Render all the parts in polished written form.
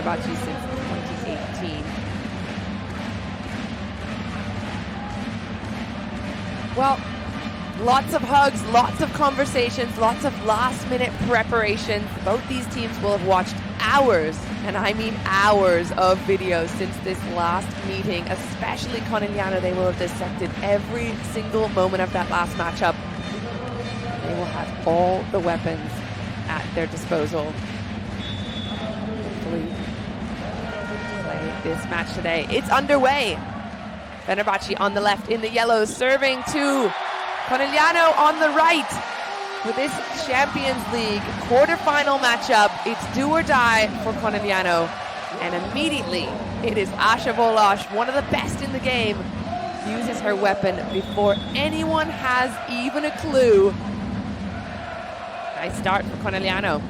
Fenerbahçe since 2018. Well, lots of hugs, lots of conversations, lots of last-minute preparations. Both these teams will have watched hours, and I mean hours, of videos since this last meeting, especially Conegliano. They will have dissected every single moment of that last matchup. They will have all the weapons at their disposal. Hopefully play this match today. It's underway. Fenerbahçe on the left in the yellows, serving to Conegliano on the right. For this Champions League quarterfinal matchup, it's do or die for Conegliano. And immediately, it is Asha Volash, one of the best in the game, uses her weapon before anyone has even a clue. Nice start for Conegliano.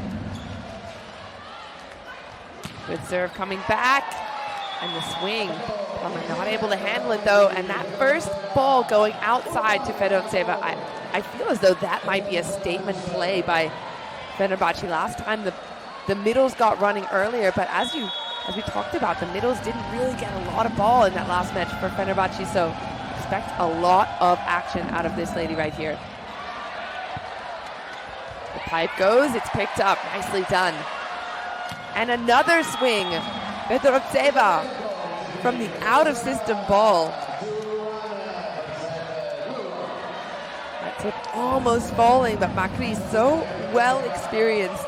Good serve coming back. And the swing. Not able to handle it though. And that first ball going outside to Fedorovtseva, I feel as though that might be a statement play by Fenerbahçe. Last time the middles got running earlier, but as we talked about, the middles didn't really get a lot of ball in that last match for Fenerbahçe, so expect a lot of action out of this lady right here. The pipe goes, it's picked up, nicely done. And another swing, Fedorovtseva from the out-of-system ball. That tip almost falling, but Macri so well experienced.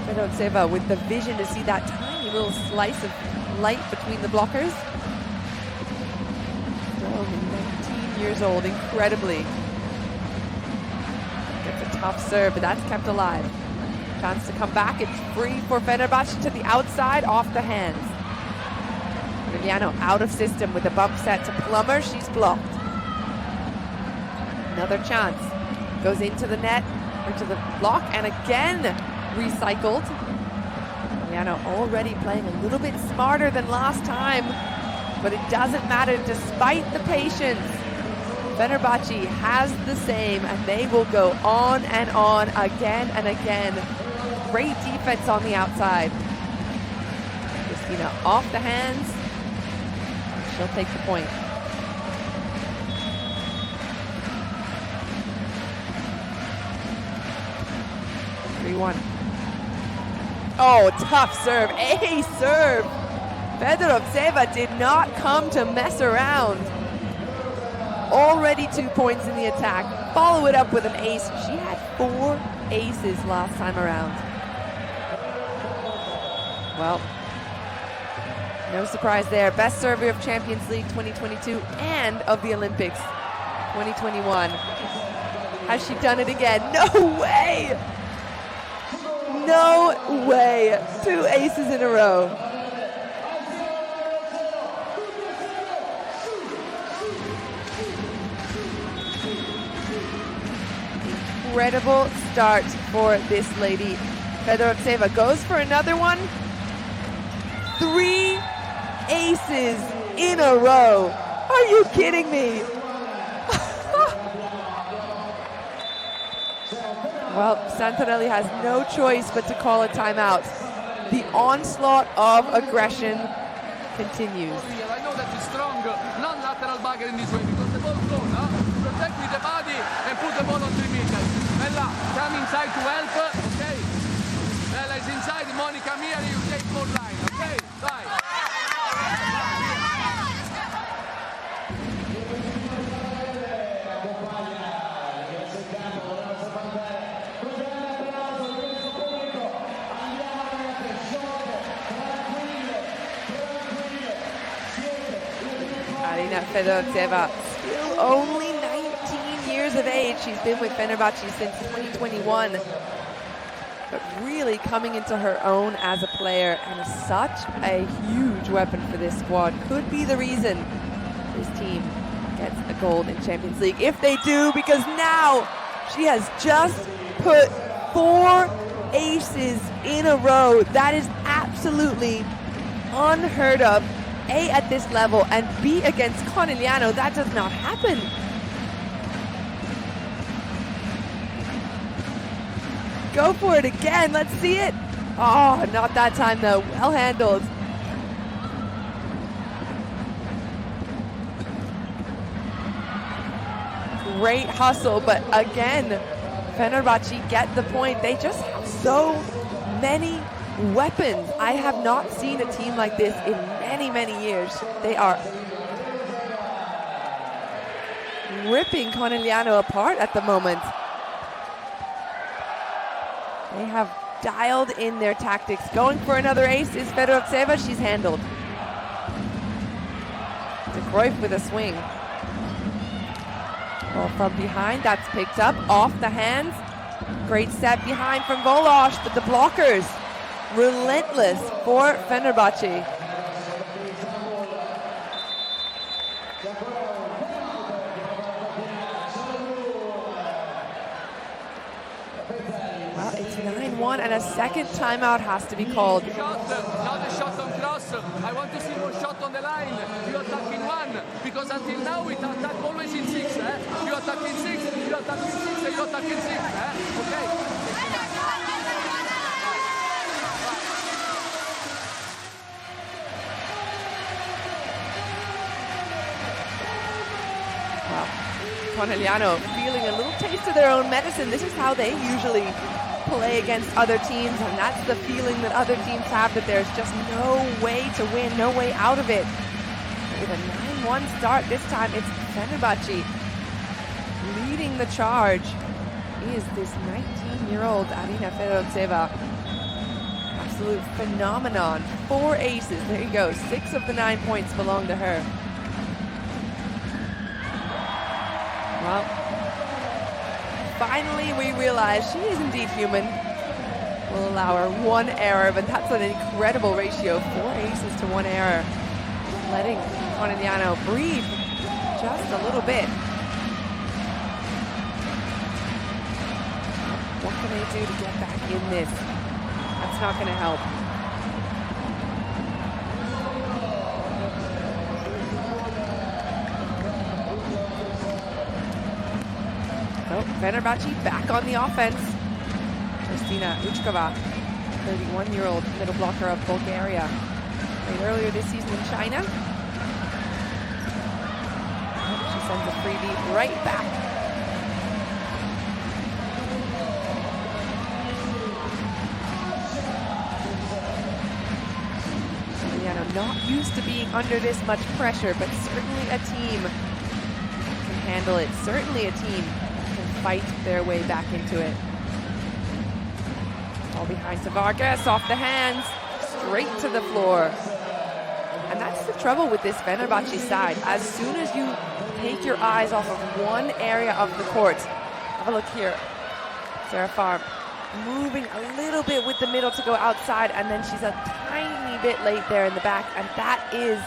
Fedorovtseva with the vision to see that tiny little slice of light between the blockers. Still only 19 years old, incredibly. Gets a tough serve, but that's kept alive. Chance to come back, it's free for Fenerbahçe to the outside, off the hands. Conegliano out of system with a bump set to Plummer, she's blocked. Another chance, goes into the net, into the block, and again recycled. Conegliano already playing a little bit smarter than last time, but it doesn't matter despite the patience. Fenerbahçe has the same, and they will go on and on again and again. Great defense on the outside. Christina off the hands. She'll take the point. (3-1). Oh, tough serve. Ace serve. Fedorovtseva did not come to mess around. Already 2 points in the attack. Follow it up with an ace. She had 4 aces last time around. Well, no surprise there. Best server of Champions League 2022 and of the Olympics 2021. Has she done it again? No way! No way! 2 aces in a row. Incredible start for this lady. Fedorovtseva goes for another one. 3 aces in a row. Are you kidding me? Well, Santarelli has no choice but to call a timeout. The onslaught of aggression continues. I know that is strong, non-lateral bagger in this way because the ball goes, protect with the body and put the ball on 3 meters. Bella, come inside to help, okay? Bella is inside, Monica Mia, you take more line, okay? Bye. Fedorovtseva, still only 19 years of age. She's been with Fenerbahce since 2021, but really coming into her own as a player and such a huge weapon for this squad. Could be the reason this team gets a gold in Champions League. If they do, because now she has just put 4 aces in a row. That is absolutely unheard of. A, at this level, and B, against Conegliano. That does not happen. Go for it again. Let's see it. Oh, not that time though. Well handled. Great hustle, but again, Fenerbahçe get the point. They just have so many weapons. I have not seen a team like this in many, many years. They are ripping Conegliano apart at the moment. They have dialed in their tactics. Going for another ace is Fedorovtseva. She's handled. De Cruyff with a swing. Ball from behind, that's picked up, off the hands. Great set behind from Volosh, but the blockers, relentless for Fenerbahçe. Well, it's 9-1 and a second timeout has to be called. Shot, not a shot on cross. I want to see more shot on the line. You attack in one, because until now we attack always in six. You attack in six, you attack in six, and you attack in six. Okay? Well, Conegliano feeling a little taste of their own medicine. This is how they usually play against other teams, and that's the feeling that other teams have, that there's just no way to win, no way out of it. With a 9-1 start, this time it's Fenerbahçe leading the charge. Is this 19-year-old Arina Fedorovtseva. Absolute phenomenon. 4 aces, there you go. 6 of the 9 points belong to her. Well, finally we realize she is indeed human. We'll allow her 1 error, but that's an incredible ratio. 4 aces to 1 error. Letting Conegliano breathe just a little bit. What can they do to get back in this? That's not going to help. So Fenerbahçe back on the offense. Kristina Uchkova, 31-year-old middle blocker of Bulgaria. Played earlier this season in China. She sends a freebie right back. Not used to being under this much pressure, but certainly a team that can handle it. Certainly a team that can fight their way back into it. All behind Vargas, off the hands, straight to the floor. And that's the trouble with this Fenerbahçe side. As soon as you take your eyes off of one area of the court, have a look here. Sarah Farm moving a little bit with the middle to go outside, and then she's a tiny bit late there in the back, and that is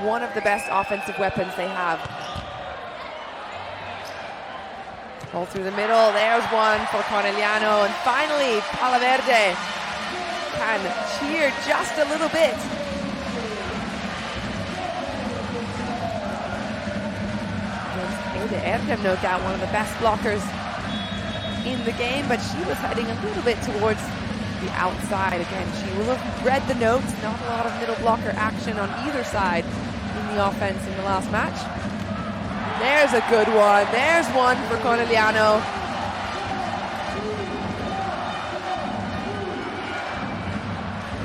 one of the best offensive weapons they have. Ball through the middle, there's one for Conegliano, and finally PalaVerde can cheer just a little bit. Erdem, no doubt one of the best blockers in the game, but she was heading a little bit towards the outside. Again, she will have read the notes. Not a lot of middle blocker action on either side in the offense in the last match. There's a good one. There's one for Conegliano.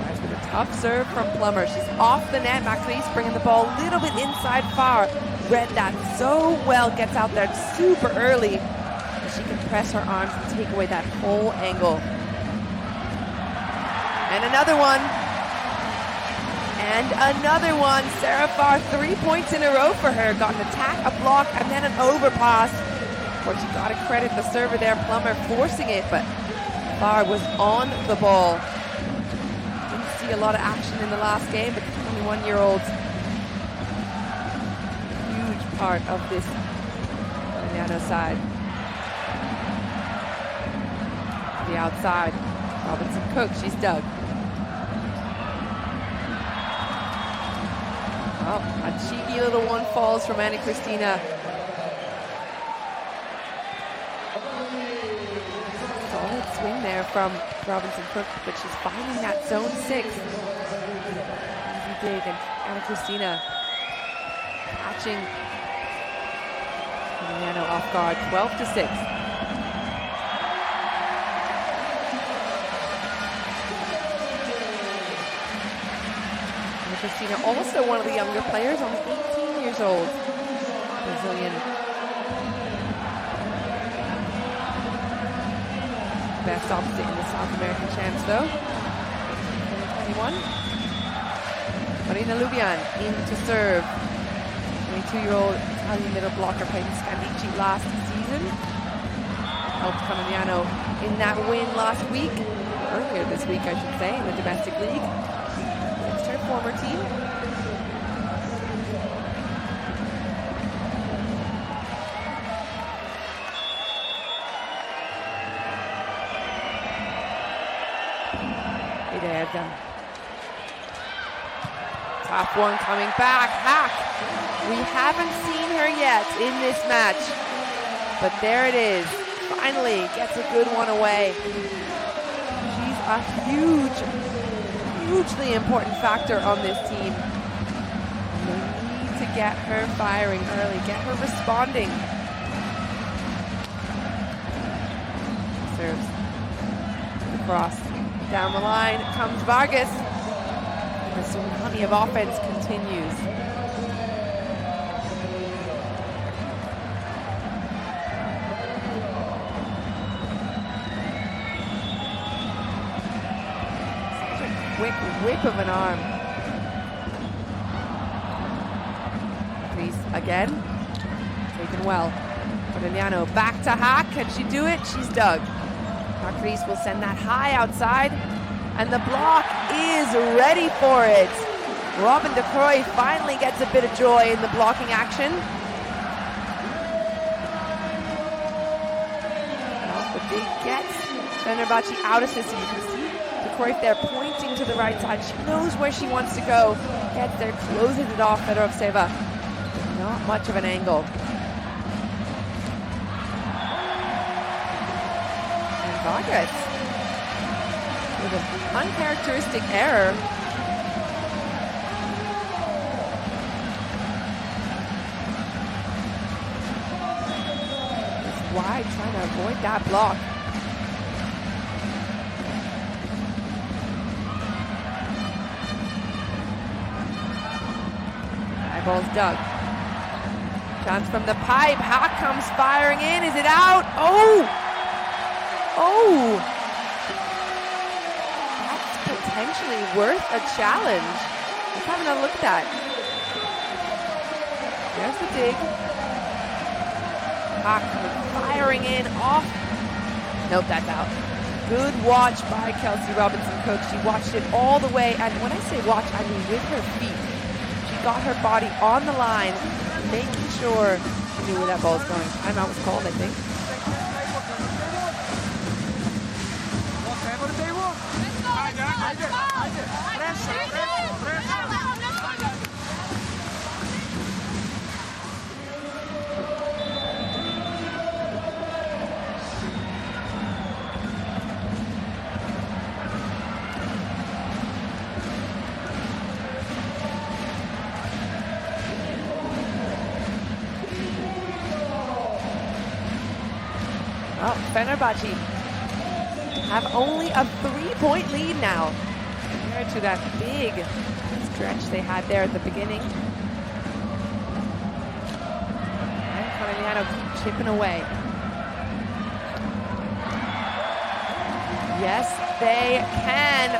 There's been a tough serve from Plummer. She's off the net. Max Reese bringing the ball a little bit inside far. Read that so well. Gets out there super early. She can press her arms and take away that whole angle. And another one. And another one. Sarah Farr, 3 points in a row for her. Got an attack, a block, and then an overpass. Of course, you got to credit the server there, Plummer, forcing it, but Farr was on the ball. Didn't see a lot of action in the last game, but the 21-year-old, huge part of this Conegliano side. The outside. Robinson Cook, she's dug. Oh, a cheeky little one falls from Anna Kristina. Solid swing there from Robinson Cook, but she's finding that zone 6. Easy dig, and Anna Cristina catching Conegliano off guard, 12-6. Anna Cristina, also one of the younger players, only 18 years old. Brazilian. Best opposite in the South American champs, though. 2021. Marina Lubian in to serve. 22-year-old Italian middle blocker, played in Scandicci last season. Helped Conegliano in that win last week, earlier this week, I should say, in the domestic league. Against her former team. Top one coming back. Hack. We haven't seen her yet in this match, but there it is. Finally gets a good one away. She's a hugely important factor on this team. They need to get her firing early, get her responding. Serves across. Down the line comes Vargas. The tsunami of offense continues. Such a quick whip of an arm. Crease again. Taken well. Conegliano back to Hack. Can she do it? She's dug. Macris will send that high outside, and the block is ready for it. Robin de Croix finally gets a bit of joy in the blocking action. Well, the dig gets Fenerbahce out of system. You can see de Croix there pointing to the right side. She knows where she wants to go. Gets there, closes it off, Fedorovtseva. Not much of an angle. Vargas with an uncharacteristic error. It's wide, trying to avoid that block. Eyeball's dug. Chance from the pipe. Hack comes firing in. Is it out? Oh! Oh, that's potentially worth a challenge. Let's have another look at that. There's the dig. Hack firing in off. Nope, that's out. Good watch by Kelsey Robinson-Cook. She watched it all the way, and when I say watch, I mean with her feet. She got her body on the line, making sure she knew where that ball was going. Timeout was called, I think. Well, Fenerbahce have only a 3-point lead now compared to that big stretch they had there at the beginning. And Conegliano chipping away. Yes, they can.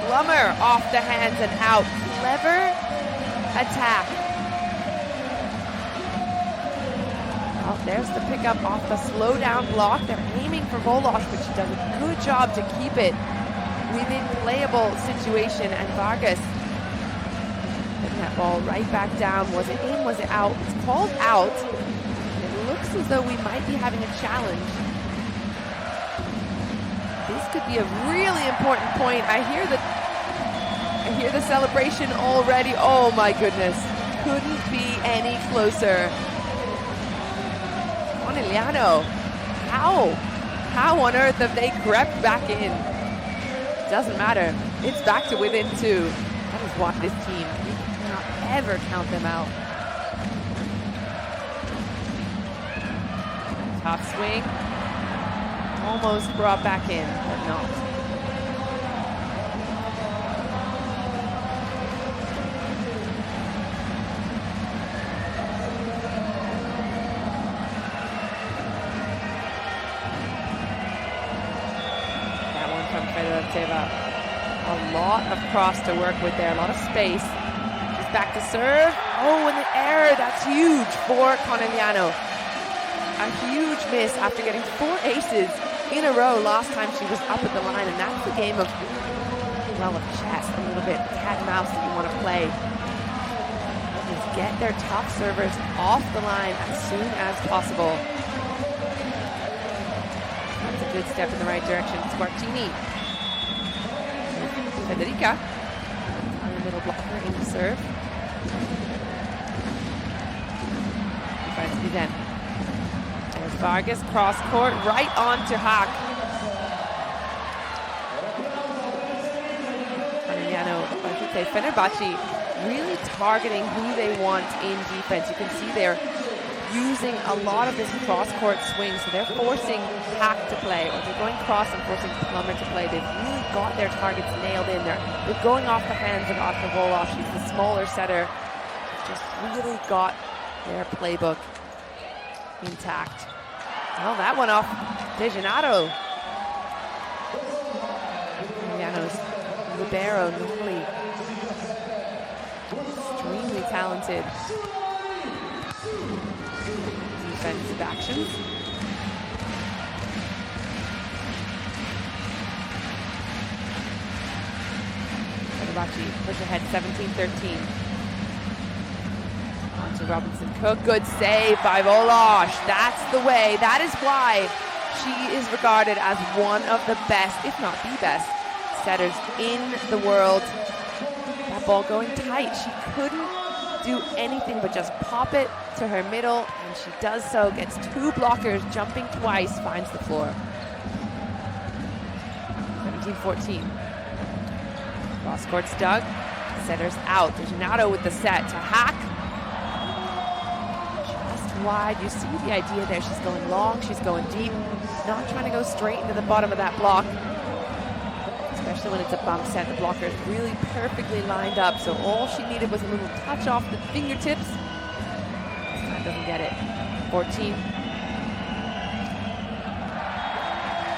Plummer off the hands and out. Clever attack. Oh, there's the pickup off the slow down block. They're aiming for Volosh, but she does a good job to keep it within playable situation. And Vargas putting that ball right back down. Was it in? Was it out? It's called out. It looks as though we might be having a challenge. This could be a really important point. I hear the celebration already. Oh my goodness. Couldn't be any closer. Conegliano, how How on earth have they crept back in? Doesn't matter. It's back to within 2. That is what this team, you cannot ever count them out. Tough swing. Almost brought back in, but not. That one from Fedorovtseva. A lot of cross to work with there, a lot of space. She's back to serve. Oh, and the error, that's huge for Conegliano. A huge miss after getting 4 aces in a row last time she was up at the line, and that's the game of, well, of chess, a little bit cat and mouse that you want to play. Just get their top servers off the line as soon as possible. That's a good step in the right direction. Squartini. Federica on the middle blocker in the serve. Defensively then. There's Vargas, cross court, right on to Hack. Conegliano, I should say, Fenerbahce really targeting who they want in defense. You can see they're using a lot of this cross-court swing, so they're forcing Hack to play, or they're going cross and forcing Plummer to play. They've really got their targets nailed in there. They're going off the hands of Otta Volosh. She's the smaller setter. Just really got their playbook intact. Oh, that one off Degenato. Conegliano's libero, normally extremely talented. Defensive actions. Fenerbahce push ahead 17-13. On to Robinson Cook. Good save by Volosh. That's the way. That is why she is regarded as one of the best, if not the best, setters in the world. That ball going tight. She couldn't do anything but just pop it to her middle, and she does so, gets 2 blockers, jumping twice, finds the floor. 17-14. Cross court's dug, setters out. Degenato with the set to Hack. Just wide. You see the idea there. She's going long, she's going deep, not trying to go straight into the bottom of that block. Especially when it's a bump set, the blocker is really perfectly lined up, so all she needed was a little touch off the fingertips. This time doesn't get it. 14.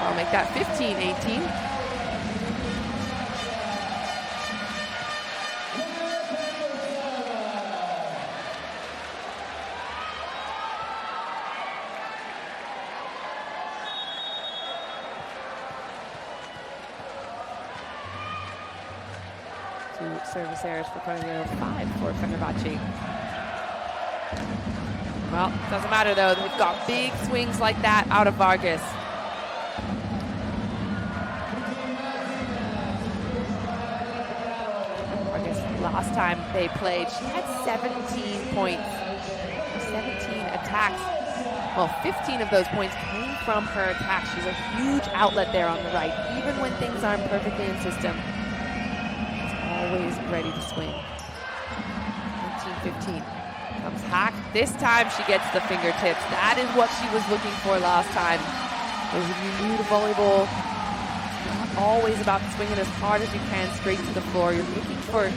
I'll make that 15-18. Service errors for Conegliano, 5 for Fenerbahce. Well, doesn't matter though. They've got big swings like that out of Vargas. Vargas, last time they played, she had 17 points, 17 attacks. Well, 15 of those points came from her attack. She's a huge outlet there on the right, even when things aren't perfectly in system. Always ready to swing. 19-15. Comes Hack. This time she gets the fingertips. That is what she was looking for last time. As if you knew the volleyball, it's not always about swinging as hard as you can straight to the floor. You're looking for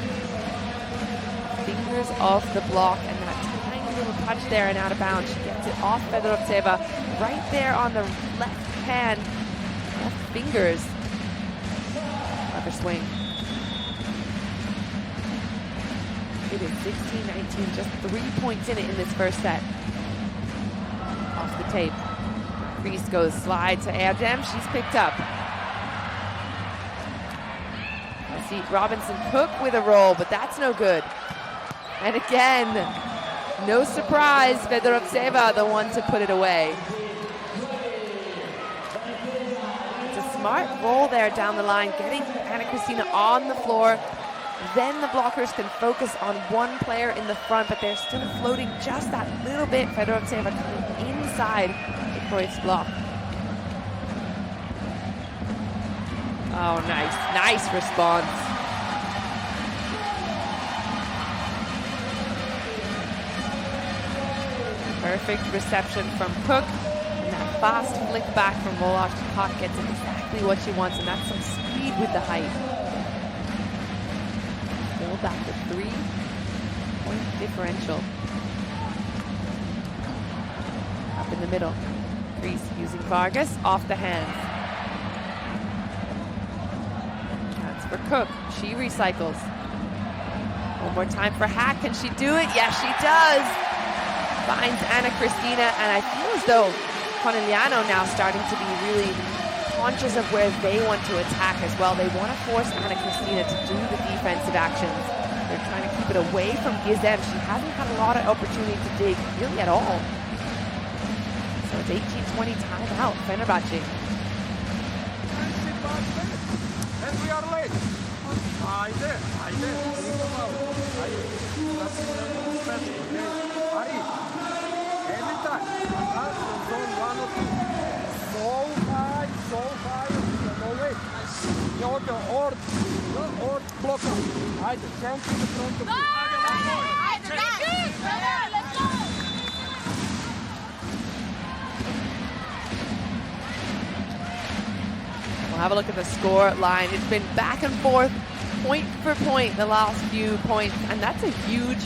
fingers off the block, and that tiny little touch there and out of bounds. She gets it off Fedorovtseva right there on the left hand. Left fingers. Clever swing. It is 16-19, just 3 points in it in this first set. Off the tape. Crease goes slide to Erdem. She's picked up. I see Robinson Cook with a roll, but that's no good. And again, no surprise, Fedorovtseva, the one to put it away. It's a smart roll there down the line, getting Anna Cristina on the floor. Then the blockers can focus on one player in the front, but they're still floating just that little bit. Fedorovtseva coming inside the Cruyff's block. Oh, nice response. Perfect reception from Cook. And that fast flick back from Wolof to Cock gets exactly what she wants, and that's some speed with the height. Still back to 3-point differential. Up in the middle. Greece using Vargas off the hands. That's for Cook. She recycles. One more time for Hack. Can she do it? Yes, she does. Finds Anna Cristina, and I feel as though Conegliano now starting to be really conscious of where they want to attack as well. They want to force Anna Cristina to do the defensive actions. They're trying to keep it away from Gizem. She hasn't had a lot of opportunity to dig really at all. So it's 18-20 timeout, Fenerbahce. And we are late. Anytime. Zone 1 or 2. So high. No way. Or block up. Haydi, chance in the front of you. We'll have a look at the score line. It's been back and forth, point for point, the last few points, and that's a huge,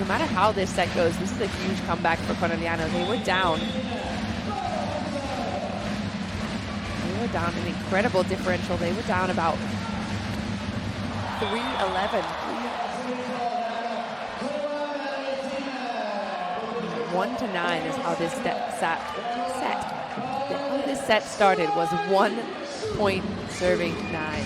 no matter how this set goes, this is a huge comeback for Conegliano. They were down. They were down an incredible differential. They were down about 3-11. 1-9 is how this set started, was 1 point serving 9.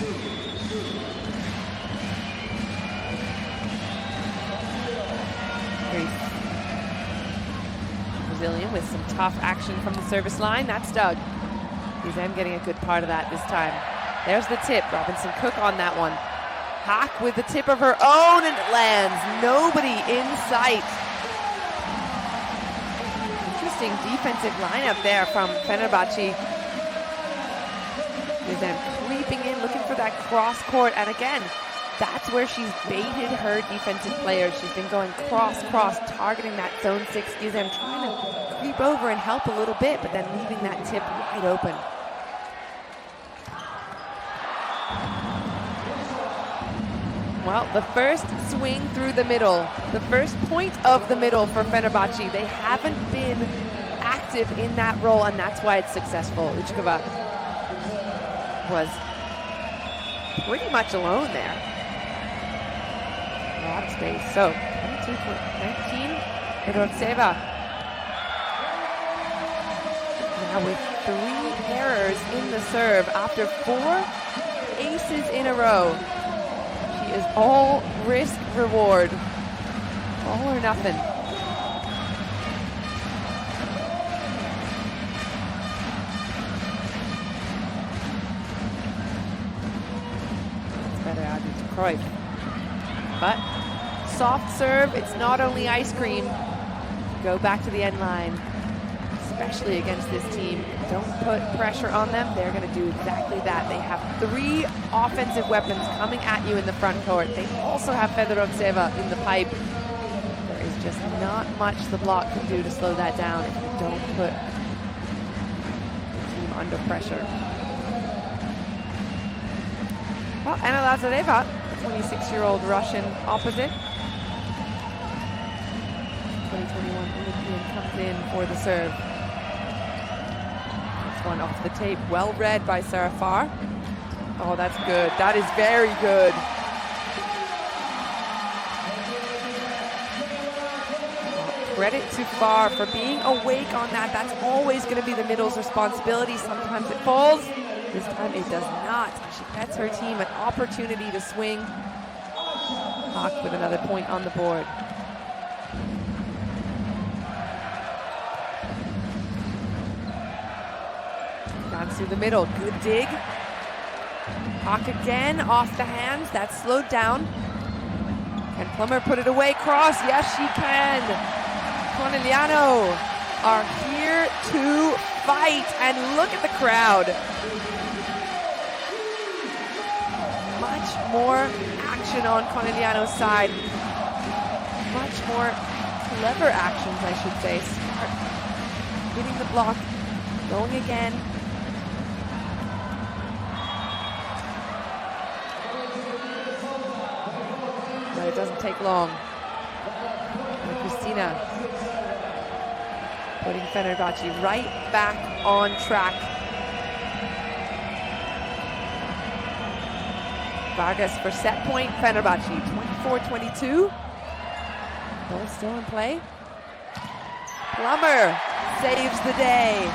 Brazilian with some tough action from the service line. That's Doug. Gizem getting a good part of that this time. There's the tip. Robinson Cook on that one. Hack with the tip of her own, and it lands. Nobody in sight. Interesting defensive lineup there from Fenerbahce. Gizem creeping in, looking for that cross court, and again, that's where she's baited her defensive players. She's been going cross, targeting that zone 6. Gizem trying to creep over and help a little bit, but then leaving that tip wide open. Well, the first swing through the middle, the first point of the middle for Fenerbahce. They haven't been active in that role, and that's why it's successful. Uchkova was pretty much alone there. A lot of space. So, 22-19, Fedorovtseva. Now with 3 errors in the serve after 4 aces in a row. She is all risk reward. All or nothing. It's better added to Cruyff. But soft serve, it's not only ice cream. Go back to the end line, especially against this team. Don't put pressure on them. They're going to do exactly that. They have 3 offensive weapons coming at you in the front court. They also have Fedorovtseva in the pipe. There is just not much the block can do to slow that down if you don't put the team under pressure. Well, Anna Lazareva, 26-year-old Russian opposite. 2021 Olympian comes in for the serve. This one off the tape. Well read by Sarah Farr. Oh, that's good. That is very good. Credit to Farr for being awake on that. That's always going to be the middle's responsibility. Sometimes it falls. This time it does not. She gets her team an opportunity to swing. Hawk with another point on the board. Down through the middle. Good dig. Hawk again off the hands. That's slowed down. Can Plummer put it away? Cross. Yes, she can. Conegliano are here to fight. And look at the crowd. more action on Conegliano's side. Much more clever actions, I should say. Smart. Hitting the block. Going again. But it doesn't take long. And Christina putting Fenerbahçe right back on track. Vargas for set point, Fenerbahçe 24-22. Ball still in play. Plummer saves the day.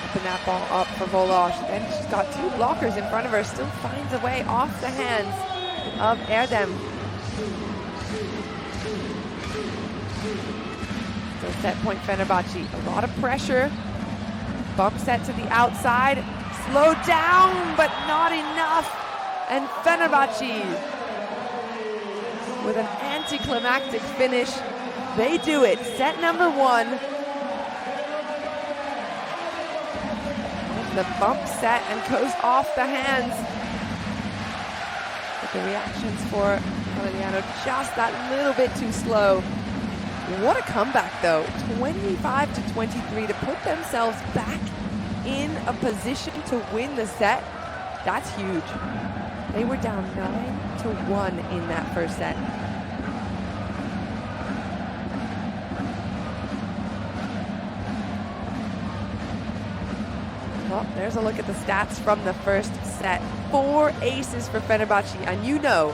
Open that ball up for Volosh. Then she's got two blockers in front of her. Still finds a way off the hands of Erdem. So set point Fenerbahçe. A lot of pressure. Bump set to the outside. Slowed down, but not enough. And Fenerbahçe, with an anticlimactic finish, they do it. Set number one. The bump set and goes off the hands. But the reactions for Conegliano just that little bit too slow. What a comeback though. 25-23 to put themselves back in a position to win the set. That's huge. They were down 9-1 in that first set. Well, there's a look at the stats from the first set. 4 aces for Fenerbahçe, and you know.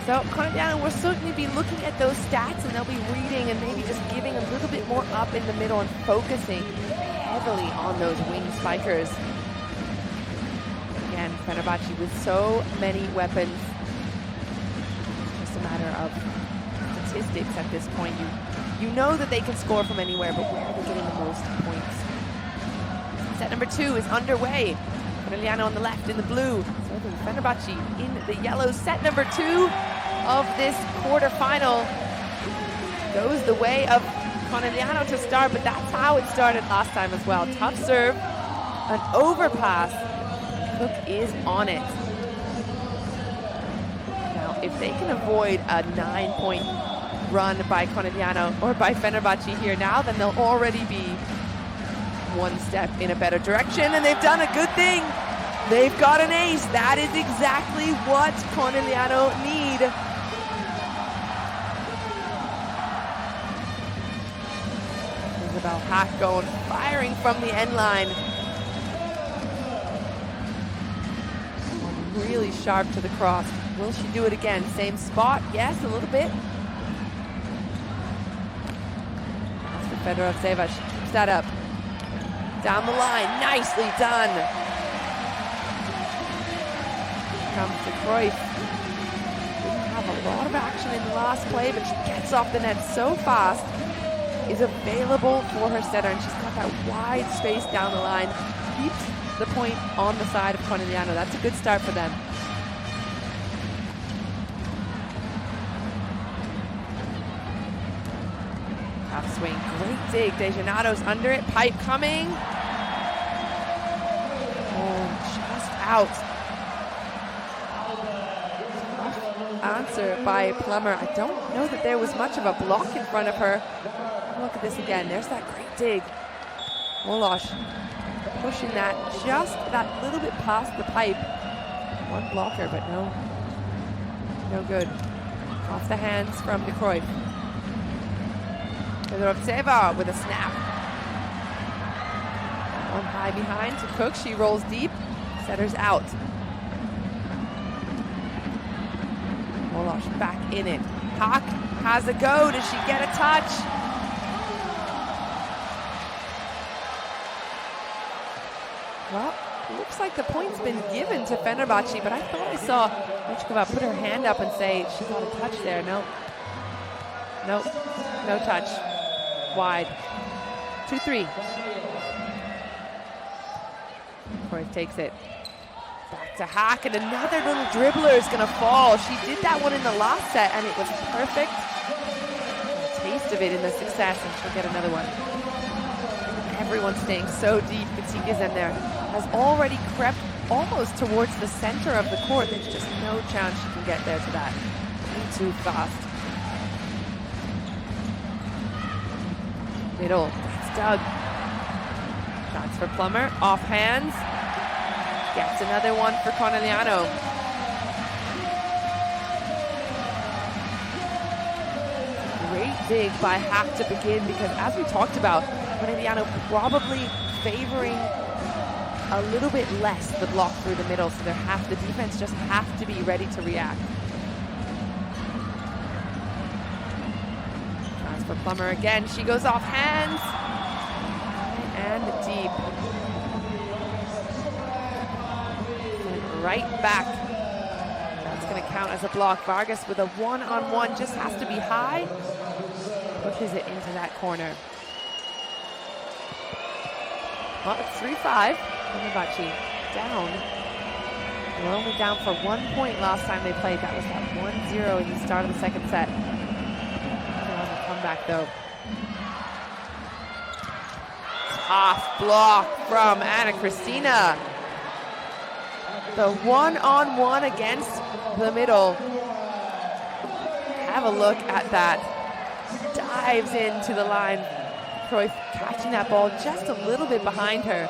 So Conegliano will certainly be looking at those stats, and they'll be reading and maybe just giving a little bit more up in the middle and focusing heavily on those wing spikers. Again, Fenerbahçe with so many weapons. It's just a matter of statistics at this point. You know that they can score from anywhere, but where are they getting the most points? Set number 2 is underway. Conegliano on the left in the blue. Serving Fenerbahçe in the yellow. Set number 2 of this quarterfinal goes the way of Conegliano to start, but that's how it started last time as well. Tough serve, an overpass. Cook is on it. Now, if they can avoid a 9-point run by Conegliano or by Fenerbahçe here now, then they'll already be one step in a better direction, and they've done a good thing. They've got an ace. That is exactly what Conegliano need. Isabel Hack going, firing from the end line. Really sharp to the cross. Will she do it again? Same spot? Yes, a little bit. That's for Fedorovtseva. She keeps that up. Down the line. Nicely done. Comes to Cruyff. Didn't have a lot of action in the last play, but she gets off the net so fast. Is available for her setter, and she's got that wide space down the line. Keeps the point on the side of Conegliano. That's a good start for them. Half swing, great dig. Dejanato's under it, pipe coming. Oh, just out. Answer by Plummer. I don't know that there was much of a block in front of her. Look at this again. There's that great dig. Volosh pushing that just that little bit past the pipe. One blocker, but no good. Off the hands from De Cruyff. Fedorovtseva with a snap. One high behind to Cook. She rolls deep. Setter's out. Volosh back in it. Hack has a go. Does she get a touch? Well, it looks like the point's been given to Fenerbahçe, but I thought I saw Michkova put her hand up and say she got a touch there. Nope, no touch. Wide. 2-3. Cruyff takes it. Back Back to Hack, and another little dribbler is going to fall. She did that one in the last set, and it was perfect. A taste of it in the success, and she'll get another one. Everyone's staying so deep. Katinka's in there. Has already crept almost towards the center of the court. There's just no chance she can get there to that. Way too fast. Middle. That's Doug. Chance for Plummer. Off hands. Gets another one for Conegliano. Great dig by Hack to begin, because as we talked about, Conegliano probably favoring a little bit less the block through the middle, so the defense just have to be ready to react. Chance for Plummer again. She goes off hands and deep. Right back. That's going to count as a block. Vargas with a one-on-one, just has to be high. Pushes it into that corner. Well, it's 3-5. Fenerbahce down. They were only down for 1 point last time they played. That was that 1-0 in the start of the second set. They're on the comeback though. Tough block from Anna Cristina. The one-on-one against the middle. Have a look at that. Dives into the line. Cruyff catching that ball just a little bit behind her.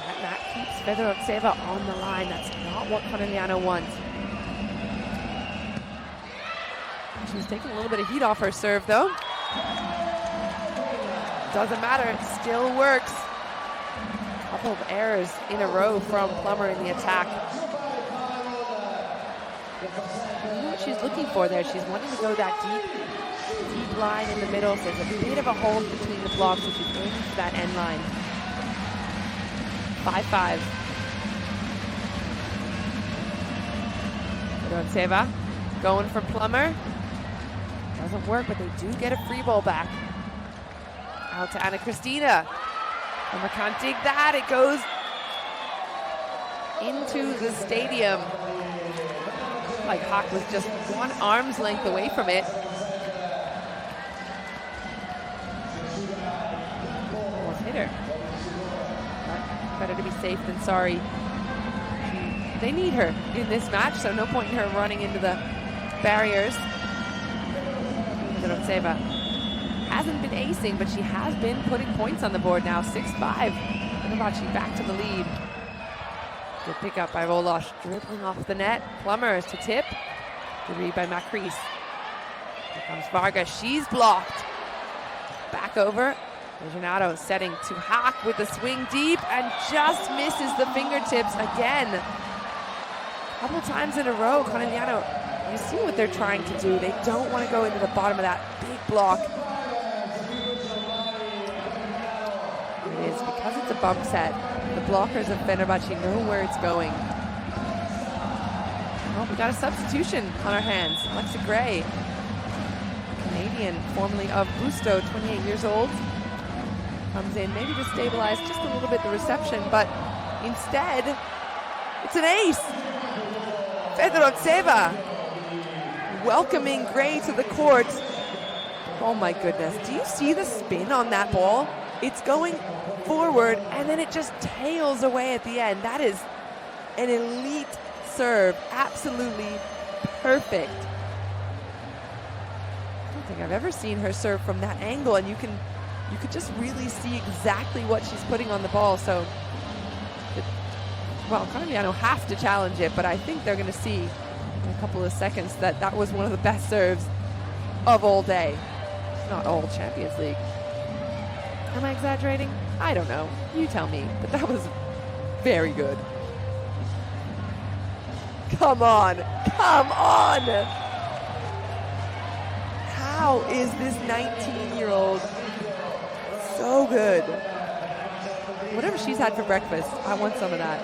And that keeps Fedorovtseva on the line. That's not what Conegliano wants. She was taking a little bit of heat off her serve though. Doesn't matter, it still works. Couple of errors in a row from Plummer in the attack. You know what she's looking for there? She's wanting to go that deep line in the middle, so there's a bit of a hole between the blocks, so she's aiming for that end line. 5-5. Fedorovtseva going for Plummer. Doesn't work, but they do get a free ball back. Out to Anna Cristina. Plummer can't dig that. It goes into the stadium. Like Hawk was just one arm's length away from it. Almost hit her. But better to be safe than sorry. They need her in this match, so no point in her running into the barriers. Fedorovtseva hasn't been acing, but she has been putting points on the board now. 6-5. Fenerbahce back to the lead. Good pickup by Rolosh, dribbling off the net. Plummer to tip. Good read by Macris. Here comes Vargas. She's blocked. Back over. Legionado setting to Hack with the swing deep and just misses the fingertips again. A couple times in a row, Conegliano, you see what they're trying to do. They don't want to go into the bottom of that big block. It is because it's a bump set. The blockers of Fenerbahce know where it's going. Well, we got a substitution on our hands. Alexa Gray, Canadian, formerly of Busto, 28 years old, comes in maybe to stabilize just a little bit the reception, but instead, it's an ace. Fedorovtseva welcoming Gray to the court. Oh my goodness, do you see the spin on that ball? It's going forward and then it just tails away at the end. That is an elite serve, absolutely perfect. I don't think I've ever seen her serve from that angle, and you could just really see exactly what she's putting on the ball. So, well, Conegliano have to challenge it, but I think they're going to see in a couple of seconds that that was one of the best serves of all day. Not all Champions League. Am I exaggerating? I don't know. You tell me. But that was very good. Come on. Come on. How is this 19-year-old so good? Whatever she's had for breakfast, I want some of that.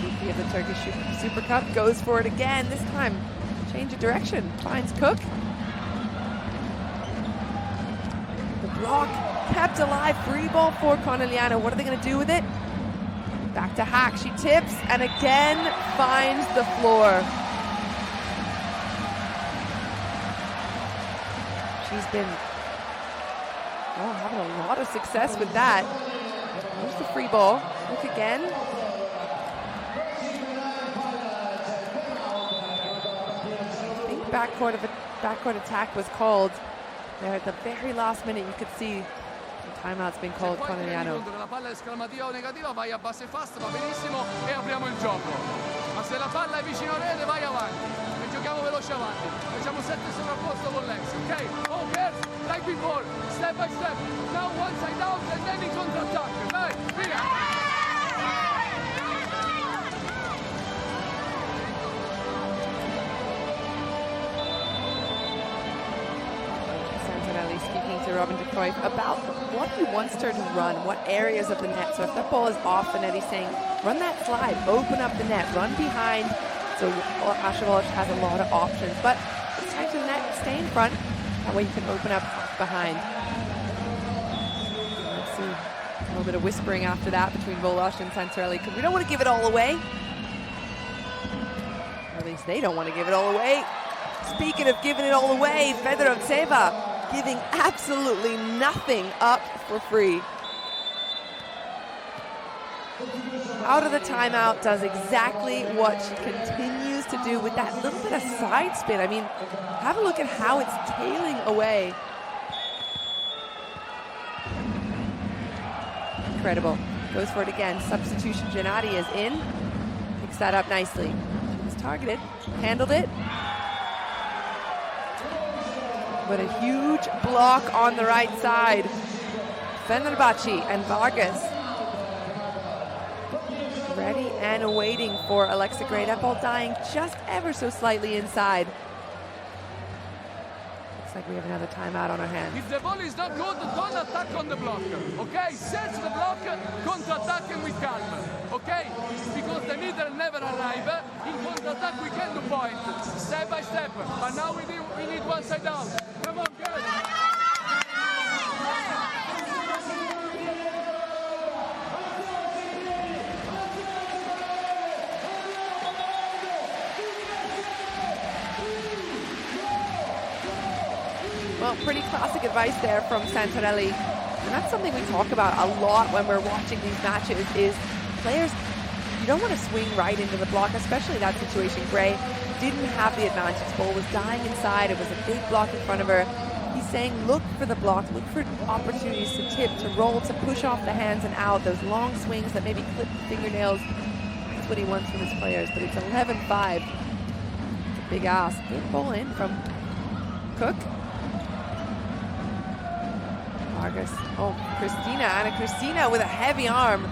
MVP of the Turkish Super Cup goes for it again. This time, change of direction. Finds Cook. block kept alive. Free ball for Conegliano. What are they going to do with it? Back to Hack. She tips and again finds the floor. She's been having a lot of success with that. There's the free ball. Look again. I think backcourt attack was called. There at the very last minute you could see the timeout's been called. Conegliano. La palla è esclamativa o negativa, vai a base fast, va benissimo e apriamo il gioco. Ma se la palla è vicino a rete, vai avanti e giochiamo veloce avanti. Facciamo 7 sovrapposto con l'ex, ok? Okay, like before, step by step. Now one side out and then in counter-attack. Dai, via! Speaking to Robin de Cruyff about what he wants her to run, what areas of the net. So if the ball is off the net, he's saying, run that slide, open up the net, run behind. So Ashevolich has a lot of options, but it's time to the net, stay in front. That way you can open up behind. Let's see, a little bit of whispering after that between Volosh and Santarelli, because we don't want to give it all away. Or at least they don't want to give it all away. Speaking of giving it all away, Fedorovtseva giving absolutely nothing up for free. Out of the timeout, does exactly what she continues to do with that little bit of side spin. I mean, have a look at how it's tailing away. Incredible. Goes for it again. Substitution. Gennady is in. Picks that up nicely. It's targeted. Handled it. But a huge block on the right side. Fenerbahce and Vargas ready and waiting for Alexa Gray. That ball dying just ever so slightly inside. Looks like we have another timeout on our hands. If the ball is not good, don't attack on the block. Okay? Set the block, counter-attack and with calm. Okay? Because the middle never arrive. In counter-attack we can do point. Step by step. But now we need one side out. Come on, girls. Well, pretty classic advice there from Santarelli. And that's something we talk about a lot when we're watching these matches is players, you don't want to swing right into the block, especially that situation. Gray didn't have the advantage. Ball was dying inside. It was a big block in front of her. He's saying look for the block, look for opportunities to tip, to roll, to push off the hands and out, those long swings that maybe clip the fingernails. That's what he wants from his players, but it's 11-5. It's a big ask. Big ball in from Cook. Vargas. Oh, Anna Cristina with a heavy arm.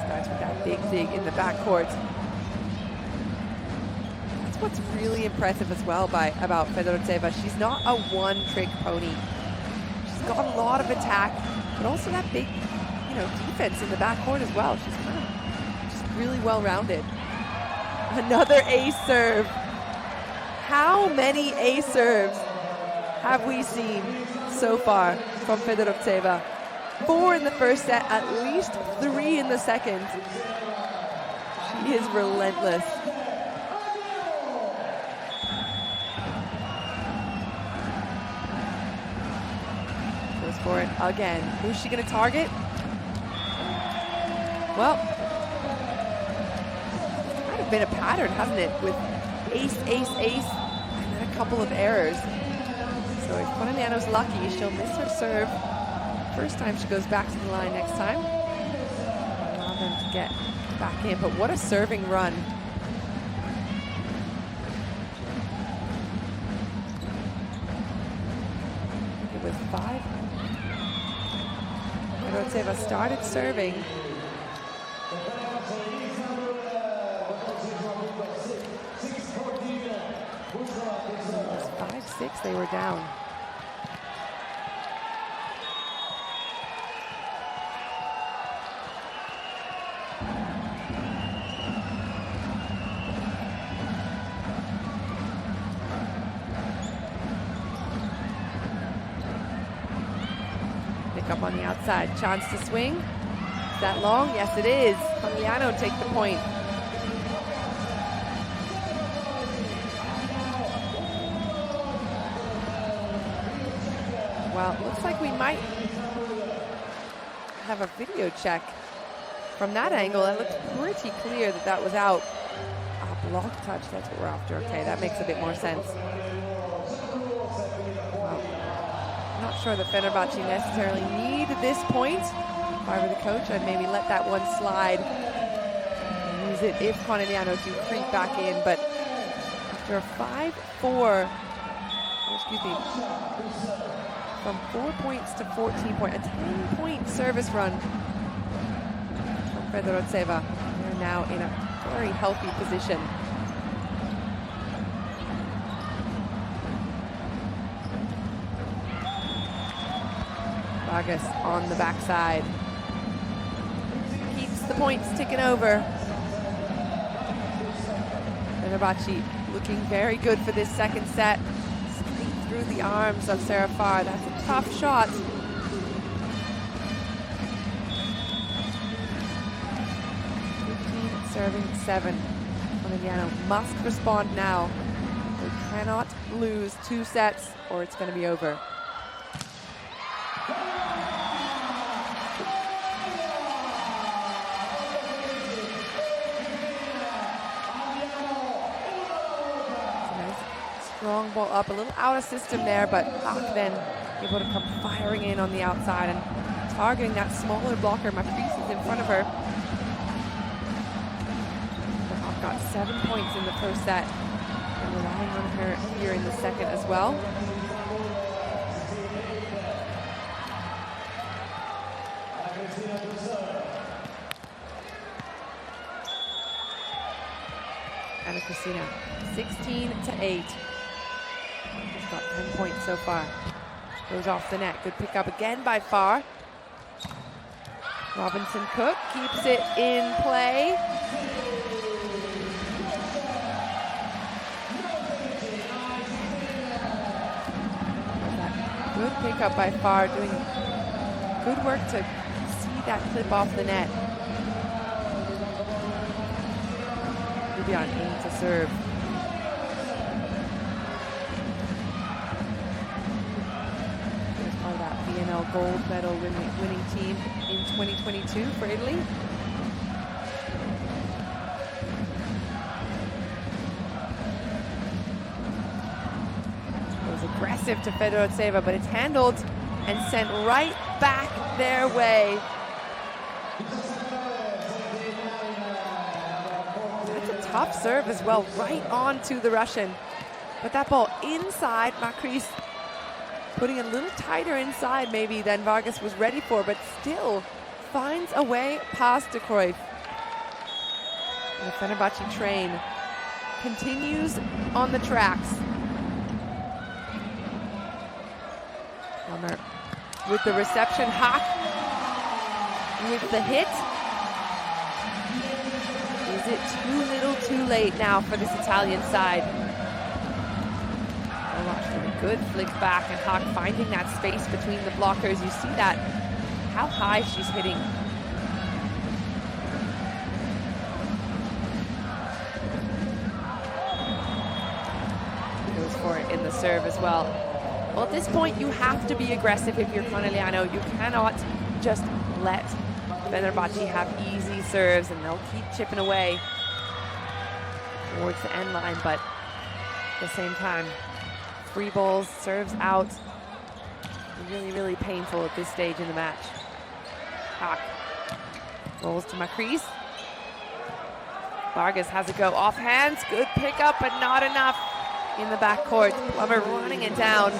Starts with that big dig in the backcourt. That's what's really impressive as well about Fedorovtseva. She's not a one-trick pony. She's got a lot of attack, but also that big, defense in the backcourt as well. She's kind of just really well-rounded. Another ace serve. How many ace serves have we seen so far from Fedorovtseva? 4 in the first set, at least 3 in the second. She is relentless. Goes for it again. Who's she going to target? Well, been a pattern, hasn't it, with ace, ace, ace, and then a couple of errors. So if Conegliano's lucky, she'll miss her serve. First time she goes back to the line next time. Allow them to get back in, but what a serving run. I think it was 5. Fedorovtseva started serving. 5-6, they were down. Pick up on the outside. Chance to swing. Is that long? Yes, it is. Conegliano take the point. Well, looks like we might have a video check from that angle. It looks pretty clear that that was out. A block touch, that's what we're after. Okay, that makes a bit more sense. Well, I'm not sure that Fenerbahce necessarily need this point. If I were the coach, I'd maybe let that one slide and use it if Conegliano do creep back in. But after a 5-4, excuse me, from 4 points to 14 points, a 10-point service run from Fedorovtseva. They're now in a very healthy position. Vargas on the backside. Keeps the points ticking over. Fenerbahce looking very good for this second set. Straight through the arms of Serafar. That's a tough shot. 15 serving 7. Conegliano must respond now. They cannot lose 2 sets or it's going to be over. Strong ball up, a little out of system there, but Hawk then able to come firing in on the outside and targeting that smaller blocker. Macris is in front of her. But Hawk got 7 points in the first set and relying on her here in the second as well. Anna Cristina, 16-8. She's got 10 points so far. Goes off the net. Good pick up again by Farr. Robinson Cook keeps it in play. Good pick up by Farr, doing good work to see that clip off the net. Maybe on aim to serve. VNL gold medal winning team in 2022 for Italy. It was aggressive to Fedorovtseva, but it's handled and sent right back their way. That's a tough serve as well, right on to the Russian. But that ball inside, Macris putting a little tighter inside maybe than Vargas was ready for, but still finds a way past De Cruyff. The Fenerbahce train continues on the tracks. Plummer with the reception, Hack with the hit. Is it too little too late now for this Italian side? Good flick back and Hawk finding that space between the blockers. You see that, how high she's hitting. Goes for it in the serve as well. Well, at this point, you have to be aggressive if you're Conegliano. You cannot just let Fenerbahce have easy serves and they'll keep chipping away towards the end line, but at the same time, free balls, serves out. Really, really painful at this stage in the match. Hawk rolls to Macris. Vargas has a go off hands. Good pickup, but not enough in the backcourt. Plummer running it down.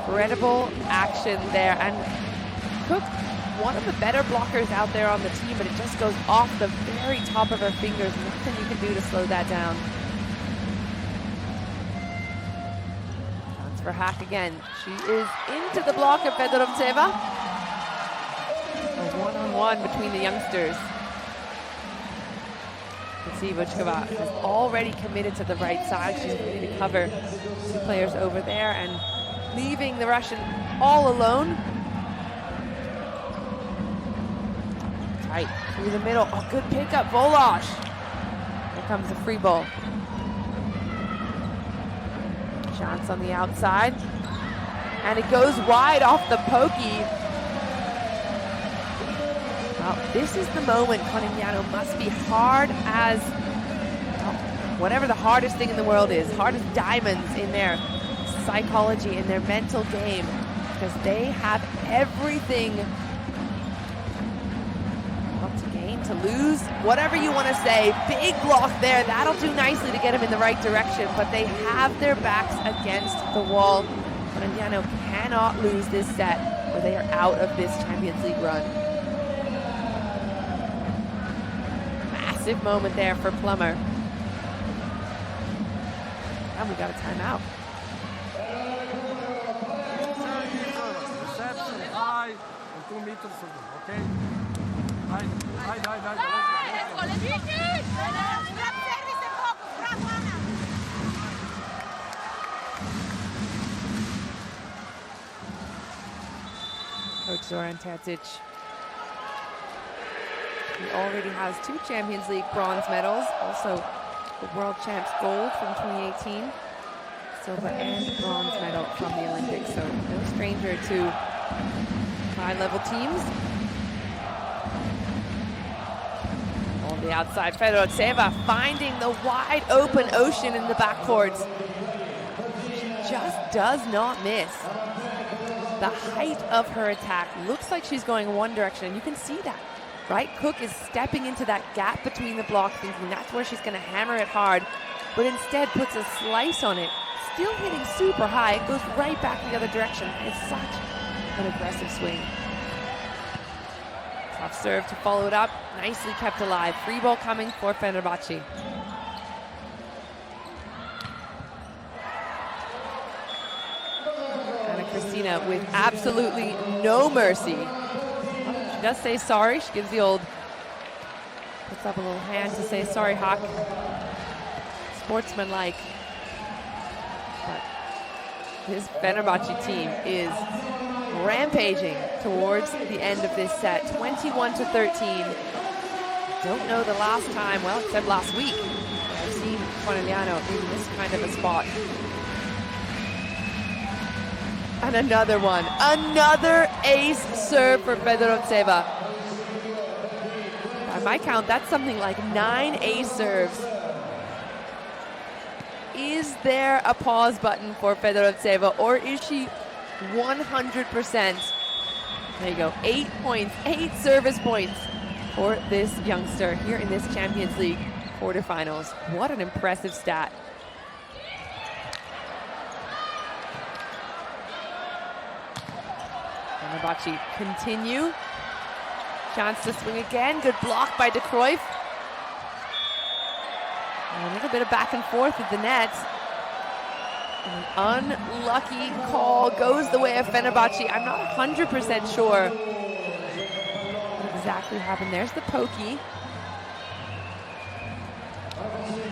Incredible action there, and Cook, one of the better blockers out there on the team, but it just goes off the very top of her fingers. Nothing you can do to slow that down. Chance for Hack again. She is into the block of Fedorovtseva. A 1-1 between the youngsters. Villorba has already committed to the right side. She's ready to cover 2 players over there and leaving the Russian all alone. Tight through the middle. Oh, good pickup, Volosh. Here comes the free ball. Chance on the outside. And it goes wide off the pokey. Well, this is the moment Conegliano must be hard as, well, whatever the hardest thing in the world is, hard as diamonds in their psychology, in their mental game, because they have everything, well, to gain, to lose, whatever you want to say. Big block there, that'll do nicely to get them in the right direction, but they have their backs against the wall. Conegliano cannot lose this set, or they are out of this Champions League run. Massive moment there for Plummer. And we got a timeout. Reception, high, and 2 meters, okay? High. Coach Zoran Terzic. He already has 2 Champions League bronze medals, also the World Champs gold from 2018, silver and bronze medal from the Olympics, so no stranger to high-level teams. On the outside, Fedorovtseva finding the wide open ocean in the backcourt. She just does not miss. The height of her attack looks like she's going one direction, and you can see that. Right, Cook is stepping into that gap between the blocks, thinking that's where she's going to hammer it hard, but instead puts a slice on it, still hitting super high. It goes right back the other direction. It's such an aggressive swing. Tough serve to follow it up, nicely kept alive. Free ball coming for Fenerbahçe. Anna Cristina with absolutely no mercy. She does say sorry. She gives the old, puts up a little hand to say sorry, Hawk. Sportsmanlike. But this Fenerbahçe team is rampaging towards the end of this set. 21-13. Don't know the last time, well, except last week, I've seen Conegliano in this kind of a spot. And another one. Another ace serve for Fedorovtseva. By my count, that's something like 9 ace serves. Is there a pause button for Fedorovtseva, or is she 100%? There you go. 8 points, 8 service points for this youngster here in this Champions League quarterfinals. What an impressive stat. Fenerbahçe continue. Chance to swing again. Good block by De Cruyff. And a little bit of back and forth at the net. An unlucky call goes the way of Fenerbahçe. I'm not 100% sure what exactly happened. There's the pokey.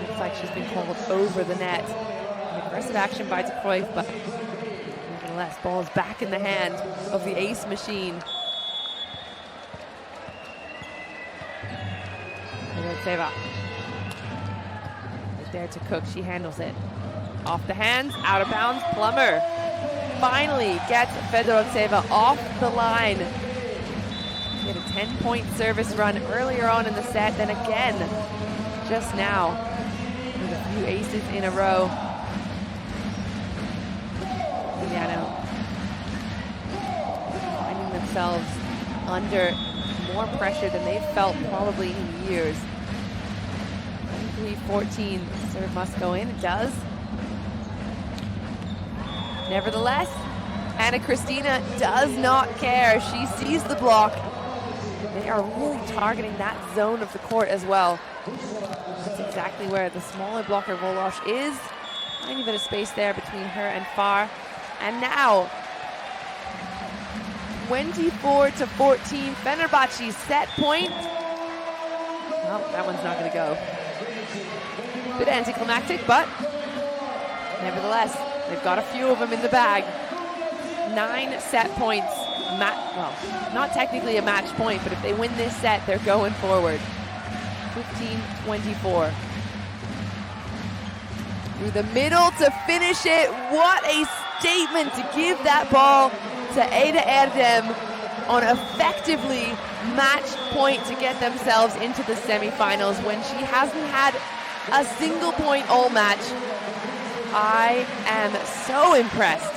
Looks like she's been called over the net. An aggressive action by De Cruyff, but nevertheless, ball is back in the hand of the ace machine. Fedorovtseva. Right there to Cook, she handles it. Off the hands, out of bounds, Plummer finally gets Fedorovtseva off the line. She had a 10-point service run earlier on in the set, then again just now with a few aces in a row. Conegliano finding themselves under more pressure than they've felt probably in years. 23-14, serve must go in, it does. Nevertheless, Anna Cristina does not care. She sees the block. They are really targeting that zone of the court as well. That's exactly where the smaller blocker Volosh is. Tiny bit of space there between her and Farr. And now, 24-14. Fenerbahçe set point. Well, that one's not going to go. Bit anticlimactic, but nevertheless, they've got a few of them in the bag. 9 set points. Well, not technically a match point, but if they win this set, they're going forward. 15-24. Through the middle to finish it. What a statement to give that ball to Ada Erdem on effectively match point to get themselves into the semifinals when she hasn't had a single point all match. I am so impressed